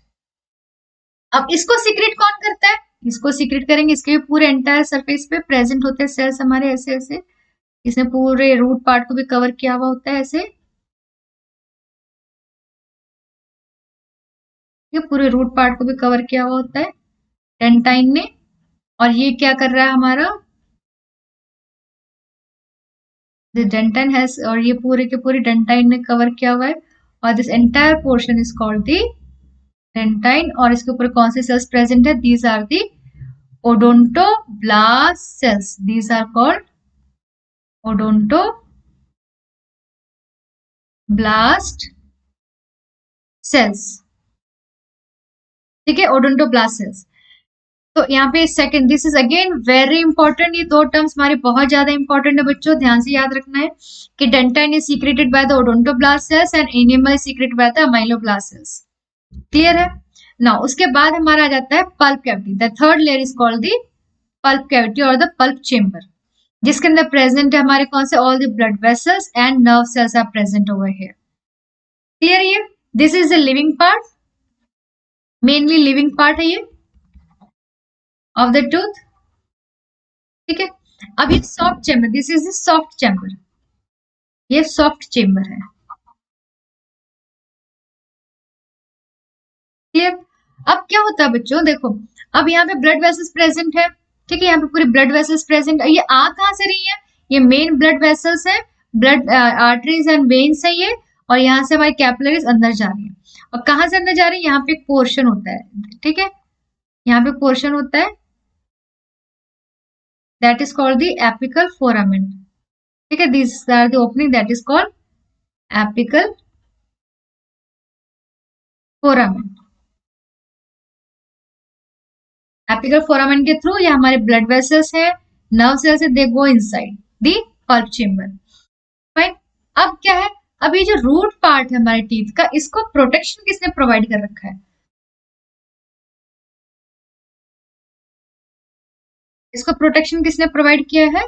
अब इसको secret कौन करता है? इसको secret करेंगे, इसके पूरे एंटायर सरफेस पे प्रेजेंट होते हैं सेल्स हमारे ऐसे ऐसे. इसने पूरे रूट पार्ट को भी कवर किया हुआ होता है ऐसे. ये पूरे रूट पार्ट को भी कवर किया हुआ होता है डेंटाइन ने. और ये क्या कर रहा है हमारा? डेंटाइन हैज, और ये पूरे के पूरे डेंटाइन ने कवर किया हुआ है. और this entire portion is called the dentine. और इसके ऊपर कौन से सेल्स प्रेजेंट है? These are the odontoblast cells. These are called odontoblast cells. ठीक है, ओडोंटोब्लास्ट सेल्स. तो यहाँ पे second, this is again very important. ये दो टर्म्स हमारे बहुत ज्यादा इंपॉर्टेंट है बच्चों, ध्यान से याद रखना है कि dentine is secreted by the odontoblast cells and enamel is secreted by the ameloblast cells. Clear है. नाउ उसके बाद हमारा आ जाता है pulp cavity. The third layer is called the pulp cavity और द पल्प चेम्बर, जिसके अंदर प्रेजेंट है हमारे कौन से? All the blood vessels and nerve cells are present over here. Clear है. This is the living part, mainly living part है ये ऑफ द टूथ. ठीक है. अब ये soft chamber, this is the soft chamber. ये सॉफ्ट चेम्बर है. Clear. अब क्या होता है बच्चों? देखो, अब यहाँ पे ब्लड वेसल्स प्रेजेंट है. ठीक है, यहाँ पे पूरी ब्लड वेसल्स प्रेजेंट है. ये आ कहाँ से रही है? ये मेन ब्लड वेसल्स है, ब्लड आर्टरीज एंड वेन्स है ये. और यहाँ से हमारी कैपिलरीज अंदर जा रही है. और कहाँ से अंदर जा रही है? यहाँ पे एक पोर्शन होता है. ठीक है, यहाँ पे पोर्शन होता है, that is called the apical foramen. ठीक है, these are the opening that is called apical foramen. Apical foramen के थ्रू ये हमारे ब्लड वेसल्स है, नर्व सेल्स है, they go inside the pulp chamber. Fine. अब क्या है, अब ये जो रूट पार्ट है हमारे टीथ का, इसको प्रोटेक्शन किसने प्रोवाइड कर रखा है? इसको प्रोटेक्शन किसने प्रोवाइड किया है?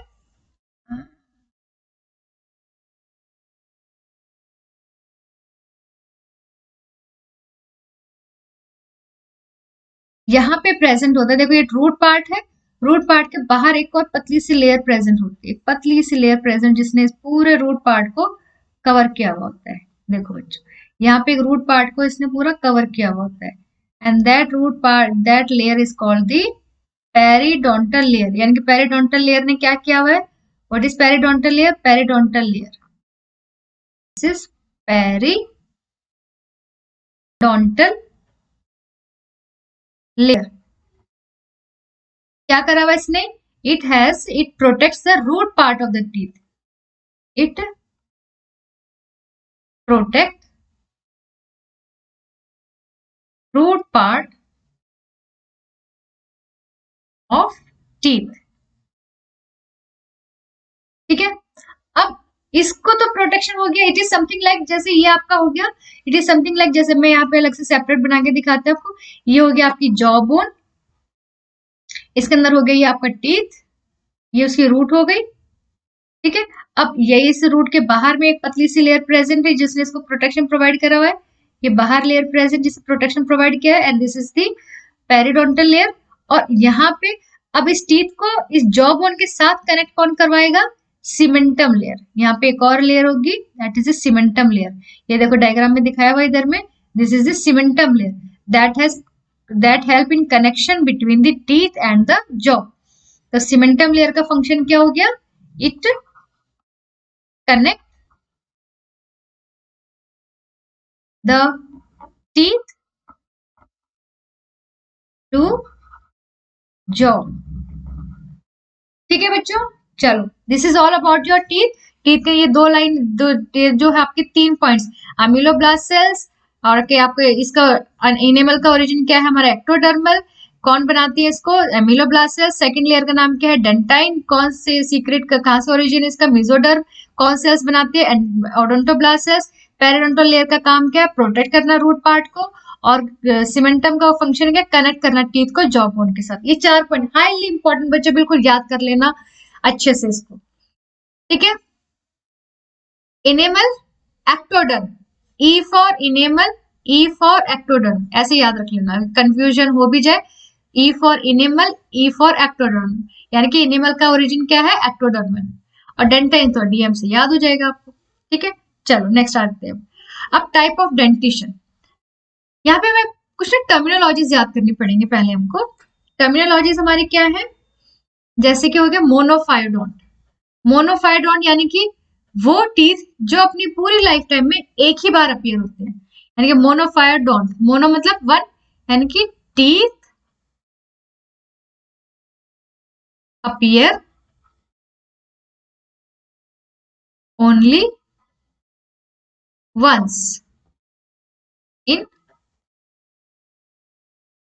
यहाँ पे प्रेजेंट होता है, देखो ये रूट पार्ट है, रूट पार्ट के बाहर एक और पतली सी लेयर प्रेजेंट होती है, पतली सी लेयर प्रेजेंट जिसने इस पूरे रूट पार्ट को कवर किया हुआ होता है। देखो बच्चों, यहाँ पे एक रूट पार्ट को इसने पूरा कवर किया हुआ होता है, and that root part, that layer is called the periodontal layer. यानी कि पेरिडोंटल लेयर ने क्या किया हुआ है? What is periodontal layer? Periodontal layer, this is periodontal layer. क्या करा हुआ इसने? It protects the root part of the teeth, it protect root part of teeth. ठीक है, अब इसको तो प्रोटेक्शन हो गया, इट इज समथिंग लाइक, जैसे ये आपका हो गया, इट इज समथिंग लाइक, जैसे मैं यहाँ पे अलग से सेपरेट बना के दिखाते हैं आपको, ये हो गया आपकी जॉ बोन, इसके अंदर हो गया ये आपका टीथ, ये उसकी रूट हो गई। ठीक है, अब ये इस रूट के बाहर में एक पतली सी लेयर प्रेजेंट है जिसने इसको प्रोटेक्शन प्रोवाइड करा हुआ है, ये बाहर लेयर प्रेजेंट जिसने प्रोटेक्शन प्रोवाइड किया है, and this is the periodontal layer. और यहाँ पे अब इस टीथ को इस जॉ बोन के साथ कनेक्ट कौन करवाएगा? Cementum layer. यहाँ पे एक और लेयर होगी, that is a cementum layer. ये देखो डायग्राम में दिखाया हुआ इधर में, this is the cementum layer that help in connection between the teeth and the jaw. तो सीमेंटम लेयर का फंक्शन क्या हो गया? It connect the teeth to jaw। ठीक है बच्चों, चलो this is all about your teeth. Teeth के ये दो लाइन, जो है आपके 3 पॉइंट्स, अमीलोब्लास्ट सेल्स, और के आपके इसका इनेमल का ओरिजिन क्या है? हमारा एक्टोडर्मल। कौन बनाती है इसको? एमिलोब्लास्ट सेल्स। सेकंड लेयर का नाम क्या है? डेंटाइन। कौन से सीक्रेट का, कहां से ओरिजिन है इसका? मेसोडर्म। कौन सेल्स बनाती है? Odontoblast sales. पेरिडोंटल लेयर का काम क्या है? प्रोटेक्ट करना रूट पार्ट को, और सीमेंटम का फंक्शन क्या? कनेक्ट करना टीथ को जॉ बोन के साथ। ये 4 पॉइंट हाईली इंपॉर्टेंट बच्चे, बिल्कुल याद कर लेना अच्छे से इसको। ठीक है, enamel, ectoderm, E for enamel, E for ectoderm, ऐसे याद रख लेना, कंफ्यूजन हो भी जाए। E for enamel, E for ectoderm, यानी कि इनेमल का ओरिजिन क्या है? एक्टोडर्मल। और डेंटाइन तो डीएम से याद हो जाएगा आपको। ठीक है, चलो नेक्स्ट आते हैं। अब टाइप ऑफ डेंटिशन, यहाँ पे मैं कुछ टर्मिनोलॉजीज याद करनी पड़ेंगे पहले हमको। टर्मिनोलॉजीज हमारी क्या है? जैसे कि हो गया मोनोफायोडोंट। मोनोफायोडोंट यानी कि वो टीथ जो अपनी पूरी लाइफ टाइम में एक ही बार अपीयर होते हैं, यानी कि मोनोफायोडोंट। मोनो मतलब वन, यानी कि teeth appear only once in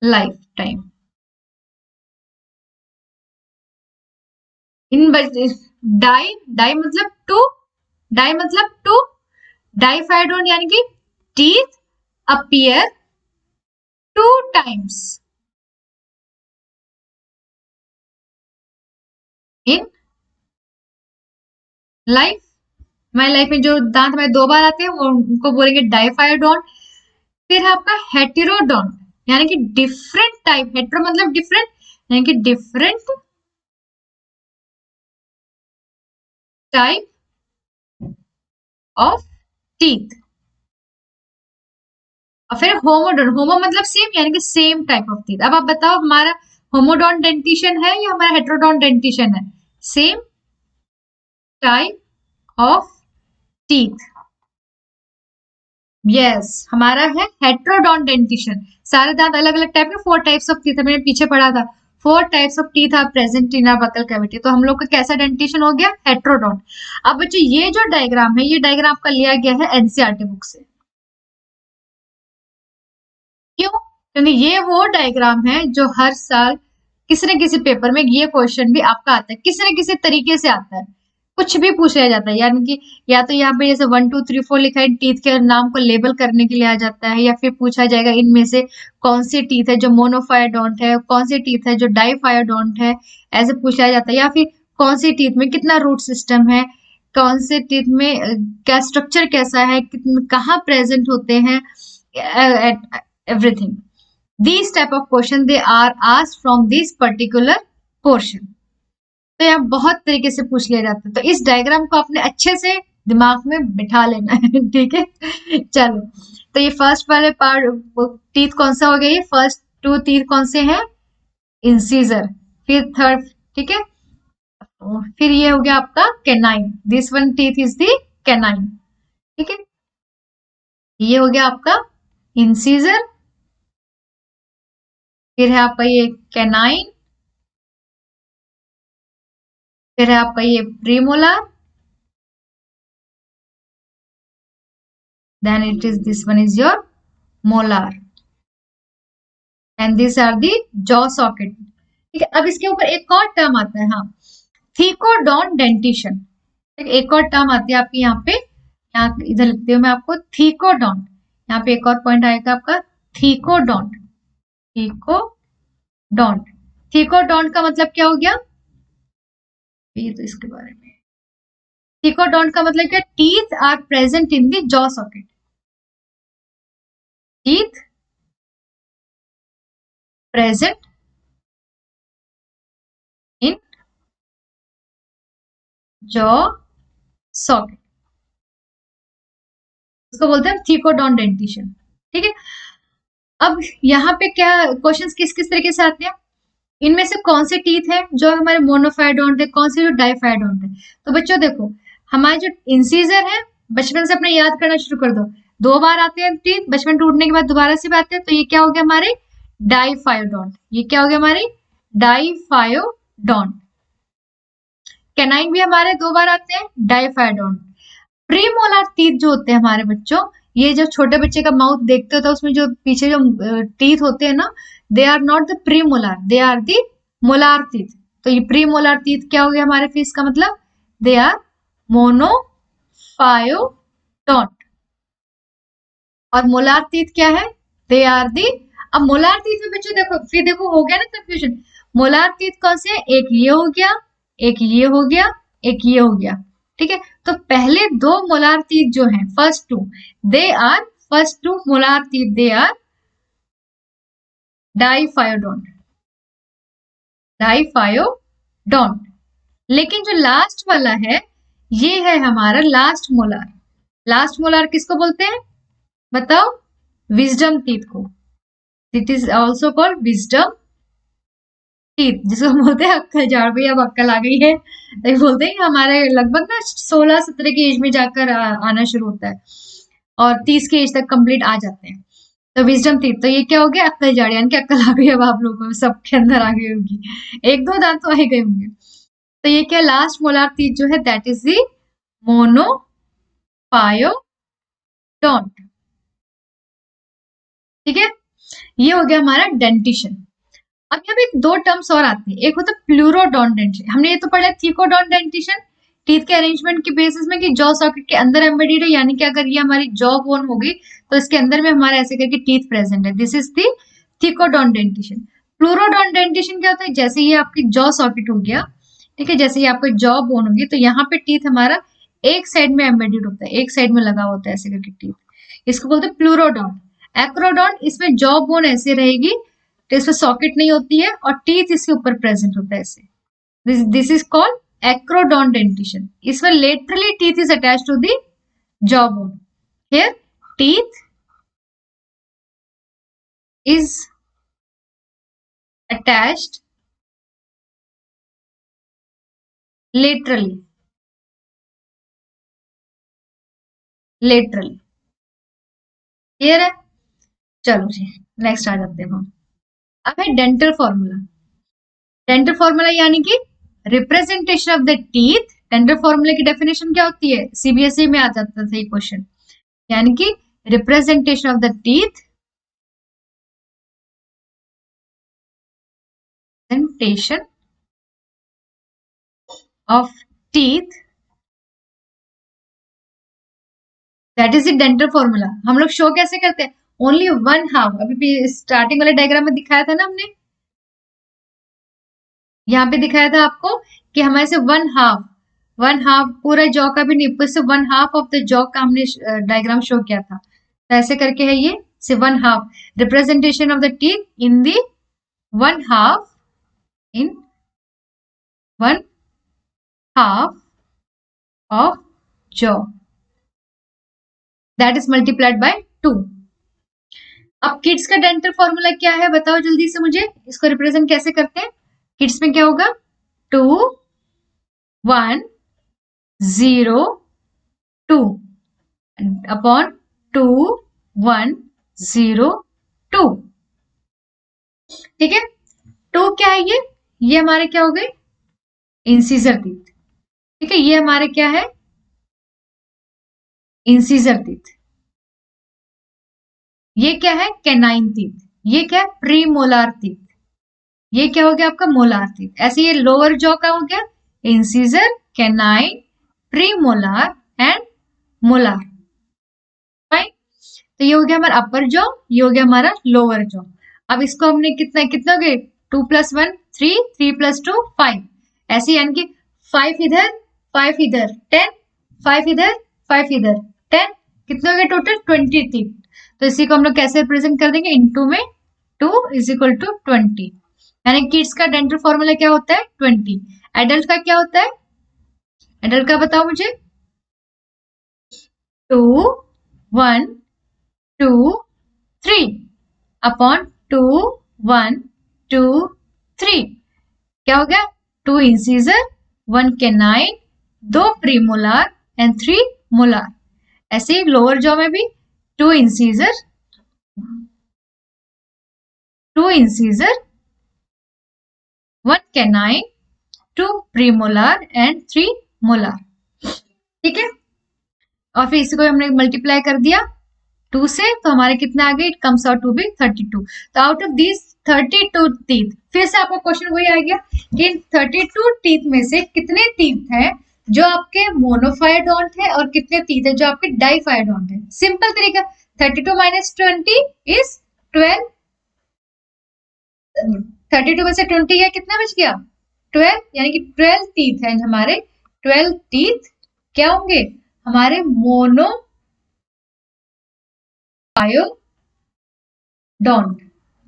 life time. In di, di मतलब टू, डाई मतलब टू, डाइफाइडोन यानी कि teeth appear 2 times in life. हमारी लाइफ में जो दांत हमारे 2 बार आते हैं वो उनको बोलेंगे डाइफाइडोन। फिर आपका हेटेरोडोन, यानी कि डिफरेंट टाइप, हेटेरो मतलब डिफरेंट, यानी कि डिफरेंट टाइप ऑफ टीथ। और फिर होमोडोन, होमो मतलब सेम, यानी कि सेम टाइप ऑफ टीथ। अब आप बताओ हमारा होमोडोन डेंटिशन है या हमारा हेटेरोडोन डेंटिशन है? Same type of teeth. Yes, हमारा है हेटेरोडोन डेंटिशन। सारे दांत अलग अलग टाइप के, 4 टाइप्स ऑफ टीथ, मैंने पीछे पढ़ा था, 4 types of teeth are present in our buccal cavity. तो हम लोग का कैसा डेंटिशन हो गया? हेटेरोडोन। अब बच्चों ये जो डायग्राम है, ये डायग्राम आपका लिया गया है एनसीईआरटी बुक से। क्यों? क्योंकि ये वो डायग्राम है जो हर साल किसी न किसी पेपर में ये क्वेश्चन भी आपका आता है, किसी न किसी तरीके से आता है, कुछ भी पूछ लिया जाता है। यानी कि या तो यहाँ पे जैसे 1 2 3 4 लिखा है, टीथ के नाम को लेबल करने के लिए आ जाता है, या फिर पूछा जाएगा इनमें से कौन सी टीथ है जो मोनोफायोडोंट है, कौन सी टीथ है जो डाइफायोडोंट है, ऐसे पूछा जाता है। या फिर कौन सी टीथ में कितना रूट सिस्टम है, कौन से टीथ में क्या स्ट्रक्चर कैसा है, कहाँ प्रेजेंट होते हैं, everything. These type of question they are asked from this particular portion। तो यहाँ बहुत तरीके से पूछ लिया जाता है, तो इस डायग्राम को आपने अच्छे से दिमाग में बिठा लेना है। ठीक है, चलो। तो ये फर्स्ट वाले पार्ट टीथ कौन सा हो गया, ये फर्स्ट 2 टीथ कौन से हैं, इंसीजर। फिर थर्ड, ठीक है, फिर ये हो गया आपका canine, this one teeth is the canine. ठीक है, ये हो गया आपका इंसीजर, फिर है आपका ये कैनाइन, फिर है आपका ये premolar, then it is this one is your molar, and these are the jaw socket। ठीक है, अब इसके ऊपर एक और टर्म आता है, हाँ, थीकोडॉन डेंटिशन। एक और टर्म आती है आपकी यहाँ पे, यहाँ इधर लिखती हूँ मैं आपको, थीकोडॉन। यहाँ पे एक और पॉइंट आएगा आपका, थीकोडॉन्ट। थीकोडॉन्ट, थीकोडॉन्ट का मतलब क्या हो गया, ये तो इसके बारे में, थीकोडॉन्ट का मतलब क्या, teeth are present in the jaw socket. Teeth present in jaw socket, इसको बोलते हैं थीकोडॉन डेंटिशन। ठीक है, अब यहाँ पे क्या क्वेश्चंस किस किस तरीके से आते हैं, इनमें से कौन से टीथ है जो हमारे मोनोफायोडोंट है, कौन से जो डाइफायोडोंट है। तो बच्चों देखो, हमारे जो इंसीजर है, बचपन से अपने याद करना शुरू कर दो, 2 बार आते हैं टीथ, बचपन टूटने के बाद दोबारा से आते हैं, तो ये क्या हो गया हमारे डाइफायोडोंट, ये क्या हो गया हमारे डाइफायोडोंट। कैनाइन भी हमारे 2 बार आते हैं, डाइफायोडोंट। प्रीमोलार टीथ जो होते हैं हमारे बच्चों, ये जब छोटे बच्चे का माउथ देखते हो तो उसमें जो पीछे जो टीथ होते हैं ना, they are not the premolar, they are the molar teeth. तो ये प्रीमोलार टीथ क्या हो गया हमारे फिश का मतलब, दे आर मोनोफायोडोंट। और मोलार टीथ क्या है, दे आर दी, अब मोलार टीथ में बच्चों देखो, फिर देखो हो गया ना कंफ्यूजन, मोलार टीथ कौन से, एक ये हो गया, एक ये हो गया, एक ये हो गया। ठीक है, तो पहले 2 मोलार टीथ जो हैं, first 2 they are, first 2 molar teeth they are diphyodont, diphyodont. लेकिन जो लास्ट वाला है, ये है हमारा लास्ट मोलार। लास्ट मोलार किसको बोलते हैं बताओ, विजडम टीथ को। It is also called wisdom teeth, जिसको बोलते हैं अक्कल झाड़, भैया अब अक्कल आ गई है, तो बोलते हैं हमारे लगभग ना 16-17 की एज में जाकर आना शुरू होता है, और 30 की एज तक कंप्लीट आ जाते हैं। तो विजडम टीथ, तो ये क्या हो गया, अक्कल झाड़, यानी कि अक्कल आ गई अब आप लोगों को, सबके अंदर आ गई होगी, 1-2 दांत तो आ ही गए होंगे। तो ये क्या, लास्ट मोलार टीथ जो है, दैट इज दी मोनोफायोडोंट। ठीक है, ये हो गया हमारा डेंटिशन। अब यहाँ पे 2 टर्म्स और आते हैं, एक होता है प्लूरोडोंट डेंटिशन, हमने ये तो पढ़ा है थीकोडोंट डेंटिशन, टीथ के अरेंजमेंट के बेसिस में कि जॉ सॉकेट के अंदर एम्बेडेड है, यानी कि अगर ये हमारी जॉ बोन होगी तो इसके अंदर में हमारे ऐसे करके टीथ प्रेजेंट है, this is the thecodont dentition. Pleurodont dentition क्या होता है, जैसे ये आपकी जॉ सॉकेट हो गया, ठीक है, जैसे ये आपकी जॉ बोन होगी, तो यहाँ पे टीथ हमारा एक साइड में एम्बेडेड होता है, एक साइड में लगा होता है ऐसे करके टीथ, इसको बोलते हैं प्लूरोडोंट। एक्रोडोंट, इसमें जॉ बोन ऐसे रहेगी, तो इसमें सॉकेट नहीं होती है, और टीथ इसके ऊपर प्रेजेंट होता है ऐसे, this is called acrodont dentition. इसमें laterally teeth is attached to the jaw bone, here teeth is attached laterally, laterally, clear है। चलो जी, नेक्स्ट आ जाते हैं हम। अब है डेंटल फॉर्मूला। डेंटल फॉर्मूला यानी कि representation of the teeth. Dental formula की डेफिनेशन क्या होती है, सीबीएसई में आ जाता था ये क्वेश्चन, यानी कि representation of the teeth representation of teeth, that is the dental formula. हम लोग शो कैसे करते हैं? ओनली वन हाफ, अभी स्टार्टिंग वाले डायग्राम में दिखाया था ना हमने, यहाँ पे दिखाया था आपको कि हमारे से वन हाफ पूरा जॉ का भी नहीं, सिर्फ one half of the jaw का हमने डायग्राम शो किया था। तो ऐसे करके है ये सिर्फ one half representation of the teeth in the one half, in one half of jaw, that is multiplied by 2। अब किड्स का डेंटल फॉर्मूला क्या है बताओ जल्दी से मुझे, इसको रिप्रेजेंट कैसे करते हैं? किड्स में क्या होगा? 2 1 0 2 अपॉन 2 1 0 2। ठीक है, 2 क्या है? ये हमारे क्या हो गए? Incisor teeth. ठीक है, ये हमारे क्या है? Incisor teeth. ये क्या है? Canine teeth. ये क्या है? Premolar teeth. ये क्या हो गया आपका? Molar teeth. ऐसे ये लोअर जॉ का हो गया incisor, canine, premolar and molar. Fine, तो ये हो गया हमारा अपर जॉ, ये हो गया हमारा लोअर जॉ। अब इसको हमने कितना हो गए? 2 + 1 3, 3 + 2 5, ऐसे यानी कि 5 इधर 5 इधर 10, 5 इधर 5 इधर 10, कितने हो गए टोटल? 20 टीथ। तो इसी को हम लोग कैसे रिप्रेजेंट कर देंगे? इनटू में 2 = 20, यानी किड्स का डेंटल फॉर्मूला क्या होता है? 20। एडल्ट का क्या होता है? एडल्ट का बताओ मुझे। 2 1 2 3 अपॉन 2 1 2 3, क्या हो गया? 2 incisor, 1 canine, 2 premolar and 3 molar. ऐसे ही लोअर जॉ में भी 2 incisor, 1 canine, 2 premolar and 3 molar. ठीक है, और फिर इसी को हमने मल्टीप्लाई कर दिया 2 से, तो हमारे कितने आ गए? It comes out to be 32। तो आउट ऑफ दिस 32 टीथ, फिर से आपका क्वेश्चन वही आ गया कि 32 टीथ में से कितने टीथ हैं जो आपके मोनोफायडोंट है और कितने टीथ है जो आपके डाइफायडोंट है। सिंपल तरीका, 32 - 20 इज 12। 32 में से 20 गया, कितना बच गया? 12, यानी कि 12 टीथ है हमारे। 12 टीथ क्या होंगे? हमारे मोनोफायोडोंट।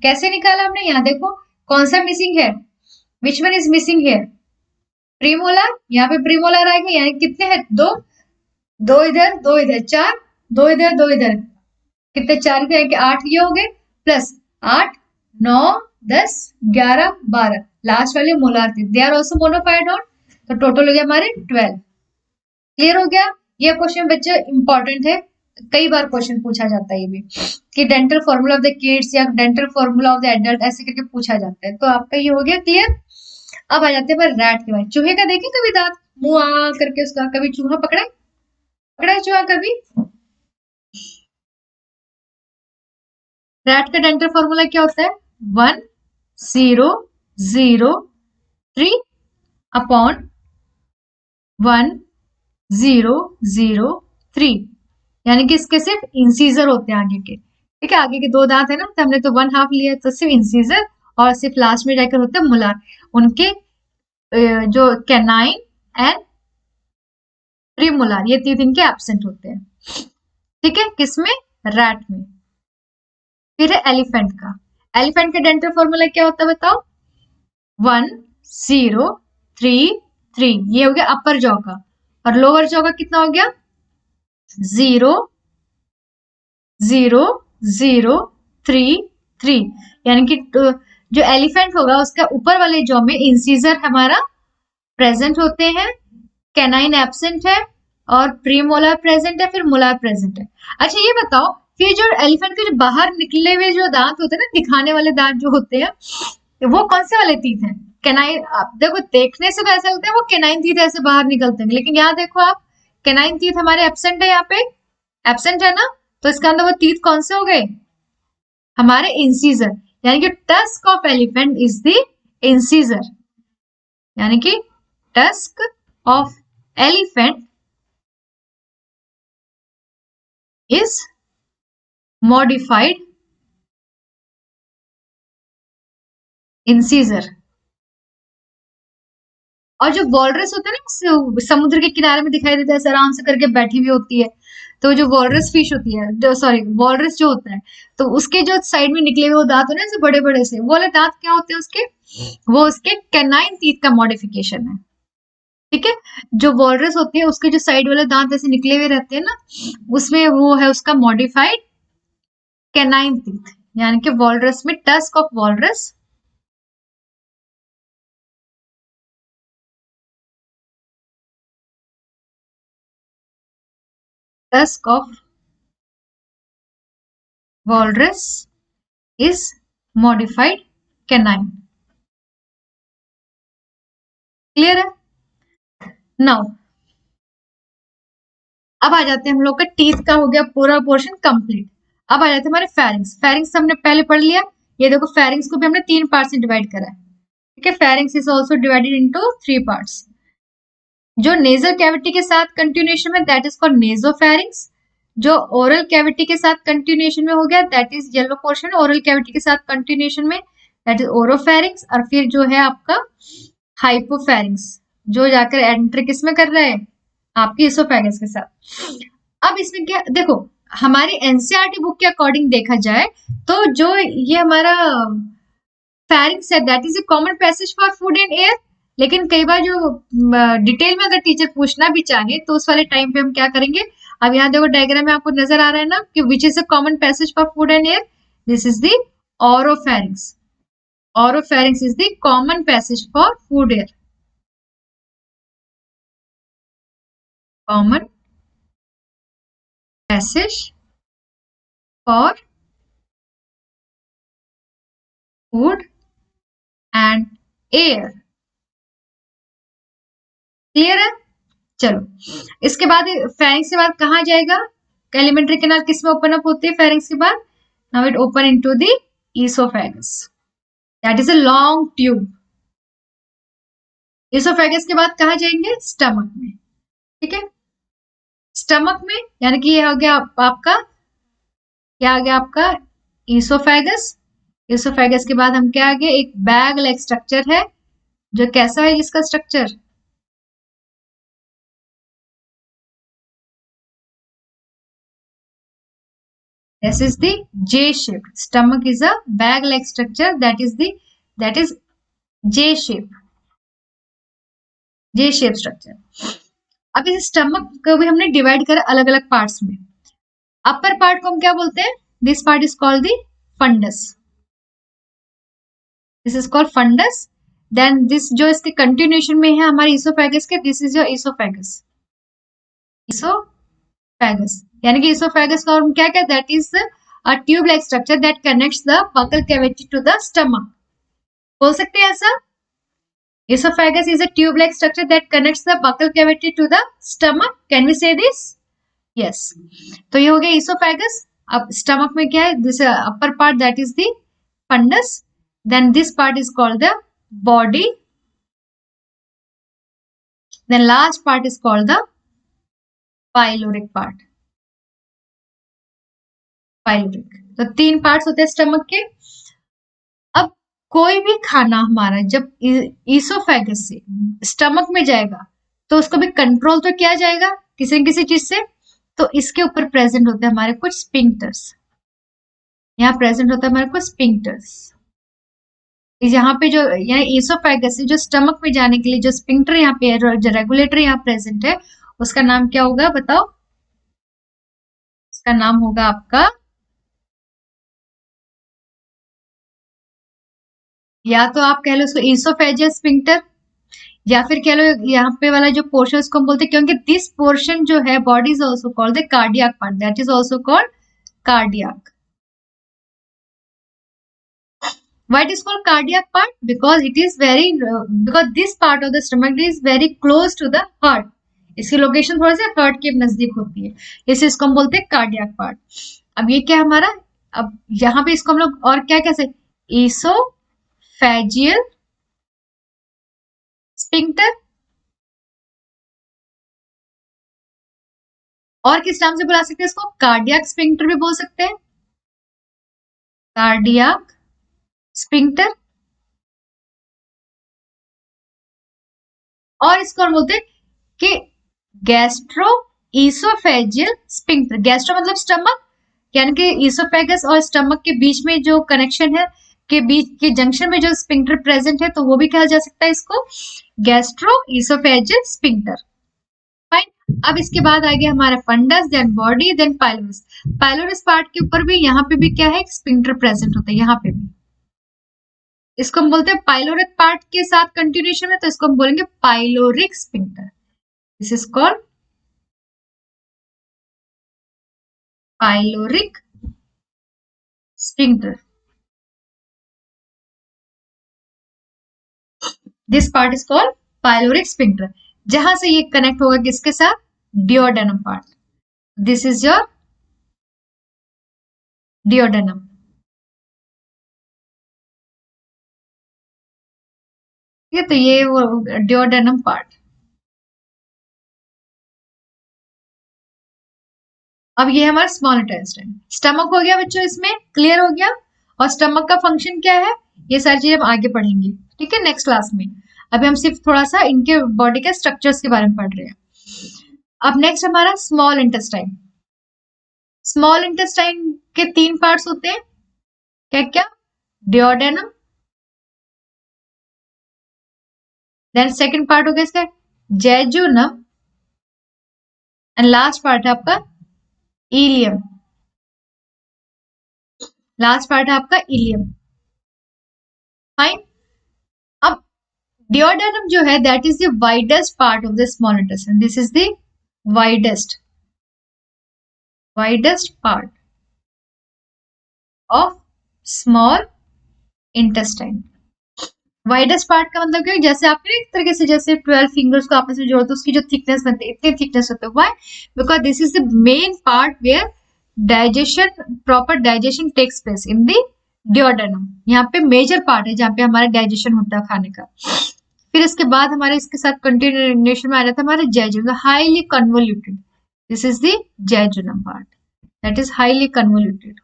कैसे निकाला हमने? यहाँ देखो कौन सा मिसिंग है, which one is missing here? Premolar, यहाँ पे प्रीमोलार आएगा, यानी कितने हैं? 2 2 इधर 2 इधर 4, 2 इधर 2 इधर, कितने? 4 इधर, 8 ये हो गए, प्लस 8 9 10 11 12, लास्ट वाले मोलार थे, दे आर ऑल्सो मोनोफायोडोंट। तो टोटल हो गया हमारे 12। क्लियर हो गया? ये क्वेश्चन बच्चे इंपॉर्टेंट है, कई बार क्वेश्चन पूछा जाता है ये भी, कि dental formula of the kids या dental formula of the adult ऐसे करके पूछा जाता है। तो आपका ये हो गया क्लियर। अब आ जाते हैं रैट के बारे। चूहे का देखे कभी दांत, मुंह आ करके उसका, कभी चूहा पकड़ा है चूहा कभी? रैट का डेंटल फॉर्मूला क्या होता है? 1 0 0 3 अपॉन 1 0 0 3, यानी कि इसके सिर्फ इंसीजर होते हैं आगे के। ठीक है, आगे के 2 दांत है ना, तो हमने तो 1 हाफ लिया, तो सिर्फ इंसीजर और सिर्फ लास्ट में जाकर होते हैं मोलार। उनके जो कैनाइन एंड प्रीमोलार, ये 3 इनके एब्सेंट होते हैं। ठीक है, किसमें? रैट में। फिर है एलिफेंट का। एलिफेंट का डेंटल फॉर्मूला क्या होता है बताओ? 1 0 3 3, ये हो गया अपर जॉ का, और लोअर जॉ का कितना हो गया? 0 0 0 3 3, यानी कि जो एलिफेंट होगा उसका ऊपर वाले जॉ में इंसीजर हमारा प्रेजेंट होते हैं, कैनाइन एब्सेंट है, और प्रीमोलार प्रेजेंट है, फिर मोलार प्रेजेंट है। अच्छा ये बताओ, फिर जो एलिफेंट के जो बाहर निकले हुए जो दांत होते हैं ना, दिखाने वाले दांत जो होते हैं, वो कौन से वाले टीथ हैं? कैनाइन। आप देखो, देखने से तो ऐसा लगता है वो कैनाइन टीथ ऐसे बाहर निकलते हैं, लेकिन यहाँ देखो आप, कैनाइन टीथ हमारे एब्सेंट है, यहाँ पे एब्सेंट है ना, तो इसका अंदर वो टीथ कौन से हो गए? हमारे इंसीजर, यानी कि tusk of elephant is the incisor, यानी कि tusk of elephant is modified incisor. और जो वॉलरस होता है ना, समुद्र के किनारे में दिखाई देता है, आराम से करके बैठी हुई होती है, तो जो वॉलरस फिश होती है, जो सॉरी वॉलरस जो होता है, तो उसके जो साइड में निकले हुए दांत होते हैं ऐसे बड़े बड़े से, वो वाले दांत क्या होते हैं उसके, वो उसके कैनाइन टीथ का मॉडिफिकेशन है। ठीक है, जो वॉलरस होती है उसके जो साइड वाले दांत ऐसे निकले हुए रहते हैं ना, उसमें वो है उसका मॉडिफाइड कैनाइन टीथ, यानी कि वॉलरस में tusk of walrus tusk of walrus is modified canine. Clear है? नाउ अब आ जाते हैं हम लोग का टीथ का हो गया पूरा पोर्शन कंप्लीट। अब आ जाते हैं हमारे फेरिंग्स। फेरिंग्स हमने पहले पढ़ लिया। ये देखो फेरिंग्स को भी हमने 3 पार्ट में डिवाइड करा है। ठीक है, pharynx is also divided into 3 parts. जो नेजल कैविटी के साथ कंटिन्यूएशन में दैट इज कॉल्ड नेजोफेरिंग्स। जो ओरल कैविटी के साथ कंटिन्यूएशन में हो गया that is yellow portion. Oral cavity के साथ कंटिन्यूएशन में दैट इज ओरोफेरिंग्स। और फिर जो है आपका हाइपोफेरिंग्स, जो जाकर एंटर किस में कर रहा है, आपकी इसोफेगस के साथ। अब इसमें क्या देखो, हमारी एनसीईआरटी बुक के अकॉर्डिंग देखा जाए तो जो ये हमारा फेरिंग्स है that is a common passage for food and air. लेकिन कई बार जो डिटेल में अगर टीचर पूछना भी चाहे तो उस वाले टाइम पे हम क्या करेंगे, अब यहाँ देखो डायग्राम में आपको नजर आ रहा है ना कि which is a common passage for food and air, this is the oropharynx. Oropharynx is the common passage for food air, common passage for food and air. Clear है? चलो इसके बाद फेरिंग्स के बाद कहाँ जाएगा, एलिमेंट्री कैनाल किस में ओपन अप होती है फेरिंग्स के बाद, now it open into the oesophagus, that is a long tube. Oesophagus के बाद कहाँ जाएंगे, स्टमक में। ठीक है, स्टमक में यानी कि ये हो गया आपका, क्या आ गया आपका ईसोफेगस। ईसोफेगस के बाद हम क्या आ गए, एक बैग लाइक स्ट्रक्चर है, जो कैसा है इसका structure, this is the J shape. Stomach is a bag like structure that is J shape, J shape structure. अब इस स्टमक को भी हमने डिवाइड करा अलग अलग पार्ट्स में। अपर पार्ट को हम क्या बोलते हैं, this part is called the fundus, this is called fundus. Then this जो इसके कंटिन्यूएशन में है हमारे इसोफेगस के, this is your oesophagus, oesophagus यानी कि इसोफेगस का हम क्या कहते हैं, that is a tube like structure that connects the buccal cavity to the stomach. बोल सकते हैं ऐसा, esophagus is a tube-like structure that connects the buccal cavity to the stomach. Can we say this? Yes. तो ये हो गया esophagus. अब stomach में क्या है, this upper part that is the fundus. Then this part is called the body. Then last part is called the pyloric part. Pyloric. तो 3 parts होते हैं stomach के। अब कोई भी खाना हमारा जब ईसोफेगस से स्टमक में जाएगा तो उसको भी कंट्रोल तो किया जाएगा किसी न किसी चीज से, तो इसके ऊपर प्रेजेंट होते हैं हमारे कुछ स्पिंक्टर्स। यहाँ प्रेजेंट होता है हमारे कुछ स्पिंक्टर्स। यहाँ पे जो यहाँ ईसोफेगस से जो स्टमक में जाने के लिए जो स्पिंक्टर यहाँ पे है, जो रेगुलेटर यहाँ प्रेजेंट है, उसका नाम क्या होगा बताओ, उसका नाम होगा आपका, या तो आप कह लो उसको ईसोफेजियल स्पिंक्टर, या फिर कह लो यहाँ पे वाला जो पोर्शन उसको हम बोलते हैं, क्योंकि दिस पोर्शन जो है body is also called the cardiac part, that is also called cardiac. Why it is called cardiac part? Because it is very because this part of the stomach is very close to the heart. इसकी location थोड़ा सा heart के नजदीक होती है, इसे इसको हम बोलते हैं कार्डियक पार्ट। अब ये क्या हमारा, अब यहाँ पे इसको हम लोग और क्या कैसे, ईसोफेजियल स्पिंक्टर। और किस नाम से बुला सकते हैं इसको? कार्डियक स्पिंक्टर भी बोल सकते हैं, कार्डियक स्पिंक्टर। और इसको और बोलते हैं कि गैस्ट्रो ईसोफेजियल स्पिंक्टर। गैस्ट्रो मतलब स्टमक, यानी कि ईसोफेगस और स्टमक के बीच में जो कनेक्शन है, के बीच के जंक्शन में जो स्पिंक्टर प्रेजेंट है, तो वो भी कहा जा सकता है इसको गैस्ट्रो ईसोफेजियल स्पिंक्टर। फाइन। अब इसके बाद आ गया हमारा fundus, then body, then pylorus. Pylorus part के ऊपर भी, यहाँ पे भी क्या है, स्पिंक्टर प्रेजेंट होता है, यहाँ पे भी। इसको हम बोलते हैं पाइलोरिक पार्ट के साथ कंटिन्यूएशन में, तो इसको हम बोलेंगे pyloric sphincter. This is called pyloric sphincter. This part is called pyloric sphincter, जहां से ये कनेक्ट होगा किसके साथ? Duodenum part. This is your duodenum. ठीक है, तो ये वो डिओडेनम पार्ट। अब ये हमारा स्मॉल इंटेस्टाइन। स्टमक हो गया बच्चों, इसमें क्लियर हो गया। और स्टमक का फंक्शन क्या है, ये सारी चीजें हम आगे पढ़ेंगे, ठीक है, नेक्स्ट क्लास में। अभी हम सिर्फ थोड़ा सा इनके बॉडी के स्ट्रक्चर्स के बारे में पढ़ रहे हैं। अब नेक्स्ट हमारा स्मॉल इंटेस्टाइन। स्मॉल इंटेस्टाइन के 3 पार्ट्स होते हैं, क्या क्या? डिओडेनम, देन सेकंड पार्ट हो गया इसका जेजुनम, एंड लास्ट पार्ट है आपका इलियम। लास्ट पार्ट है आपका इलियम। फाइन। अब डिओडेनम जो है, that is the widest part of the small intestine. This is the widest part of small intestine. Widest part का मतलब क्या है? जैसे आपने एक तरीके से जैसे 12 फिंगर्स को आपस में जोड़ो तो उसकी जो थिकनेस बनती है, इतनी थिकनेस होती है। Why? Because this is the main part where digestion, proper digestion takes place in the duodenum. यहाँ पे मेजर पार्ट है जहाँ पे हमारा डाइजेशन होता है खाने का। फिर इसके बाद हमारे इसके साथ कंटिन्यूएशन में आ जाता है हमारा jejunum, highly convoluted. This is the jejunum part, that is highly convoluted.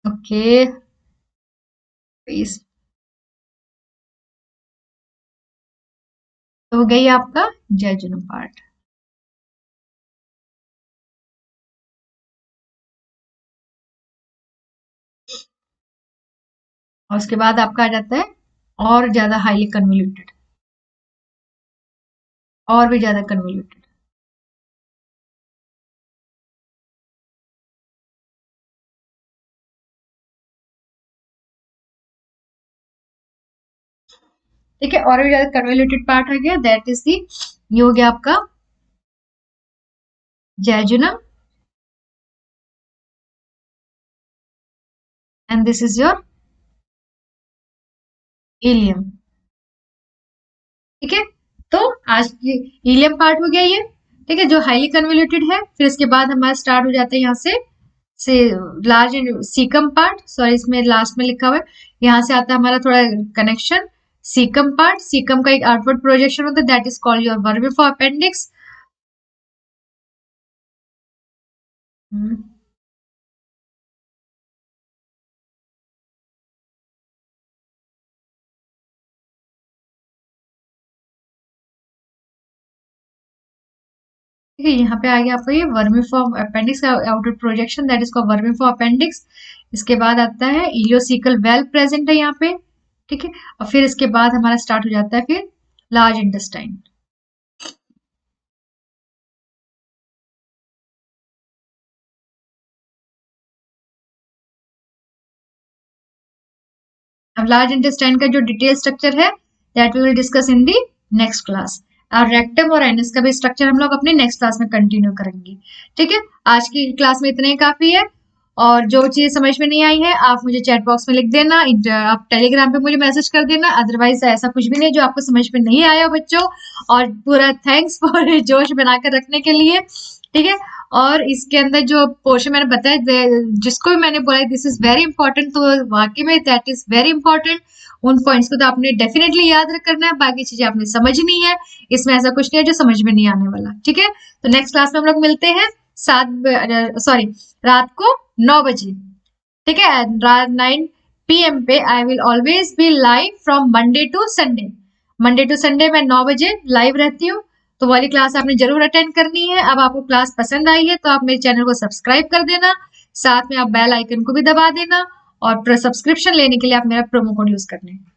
Okay, please. तो हो गई आपका जेजुनम पार्ट। और उसके बाद आपका आ जाता है और ज्यादा हाईली कन्वोल्यूटेड, और भी ज्यादा कन्वोल्यूटेड। ठीक है, और भी ज्यादा कन्वोल्यूटेड पार्ट आ गया, दैट इज दी, ये हो गया आपका jejunum, and this is your ileum. ठीक है, तो आज की इलियम पार्ट हो गया ये। ठीक है, जो हाईली कन्वोल्यूटेड है। फिर इसके बाद हमारा स्टार्ट हो जाता है यहाँ से large and caecum part, sorry इसमें लास्ट में लिखा हुआ है, यहाँ से आता है हमारा थोड़ा कनेक्शन। सीकम पार्ट, सीकम का एक आउटवर्ड प्रोजेक्शन होता है, that is called your vermiform appendix. ठीक है, यहाँ पे आ गया आपको ये वर्मिफॉर्म अपेंडिक्स का outer projection, that is called vermiform appendix. इसके बाद आता है इलियोसिकल वेल प्रेजेंट है यहाँ पे। ठीक है, और फिर इसके बाद हमारा स्टार्ट हो जाता है फिर लार्ज इंटेस्टाइन। अब लार्ज इंटेस्टाइन का जो डिटेल स्ट्रक्चर है, that we will discuss in the next class. और रेक्टम और एनस का भी स्ट्रक्चर हम लोग अपने नेक्स्ट क्लास में कंटिन्यू करेंगे। ठीक है, आज की क्लास में इतना ही काफी है। और जो चीजें समझ में नहीं आई है आप मुझे चैट बॉक्स में लिख देना, आप टेलीग्राम पे मुझे मैसेज कर देना। अदरवाइज ऐसा कुछ भी नहीं जो आपको समझ में नहीं आया बच्चों। और पूरा थैंक्स फॉर जोश बनाकर रखने के लिए, ठीक है। और इसके अंदर जो पोर्शन मैंने बताया, जिसको भी मैंने बोला दिस इज वेरी इंपॉर्टेंट, तो वाकई में दैट इज वेरी इंपॉर्टेंट। उन पॉइंट्स को तो आपने डेफिनेटली याद करना है, बाकी चीजें आपने समझनी है। इसमें ऐसा कुछ नहीं है जो समझ में नहीं आने वाला, ठीक है। तो नेक्स्ट क्लास में हम लोग मिलते हैं रात को 9 बजे, ठीक है। रात 9 PM पे I will always be live from Monday to Sunday. Monday to Sunday मैं 9 बजे लाइव रहती हूँ। तो वाली क्लास आपने जरूर अटेंड करनी है। अब आपको क्लास पसंद आई है तो आप मेरे चैनल को सब्सक्राइब कर देना, साथ में आप बेल आइकन को भी दबा देना, और सब्सक्रिप्शन लेने के लिए आप मेरा प्रोमो कोड यूज करना है।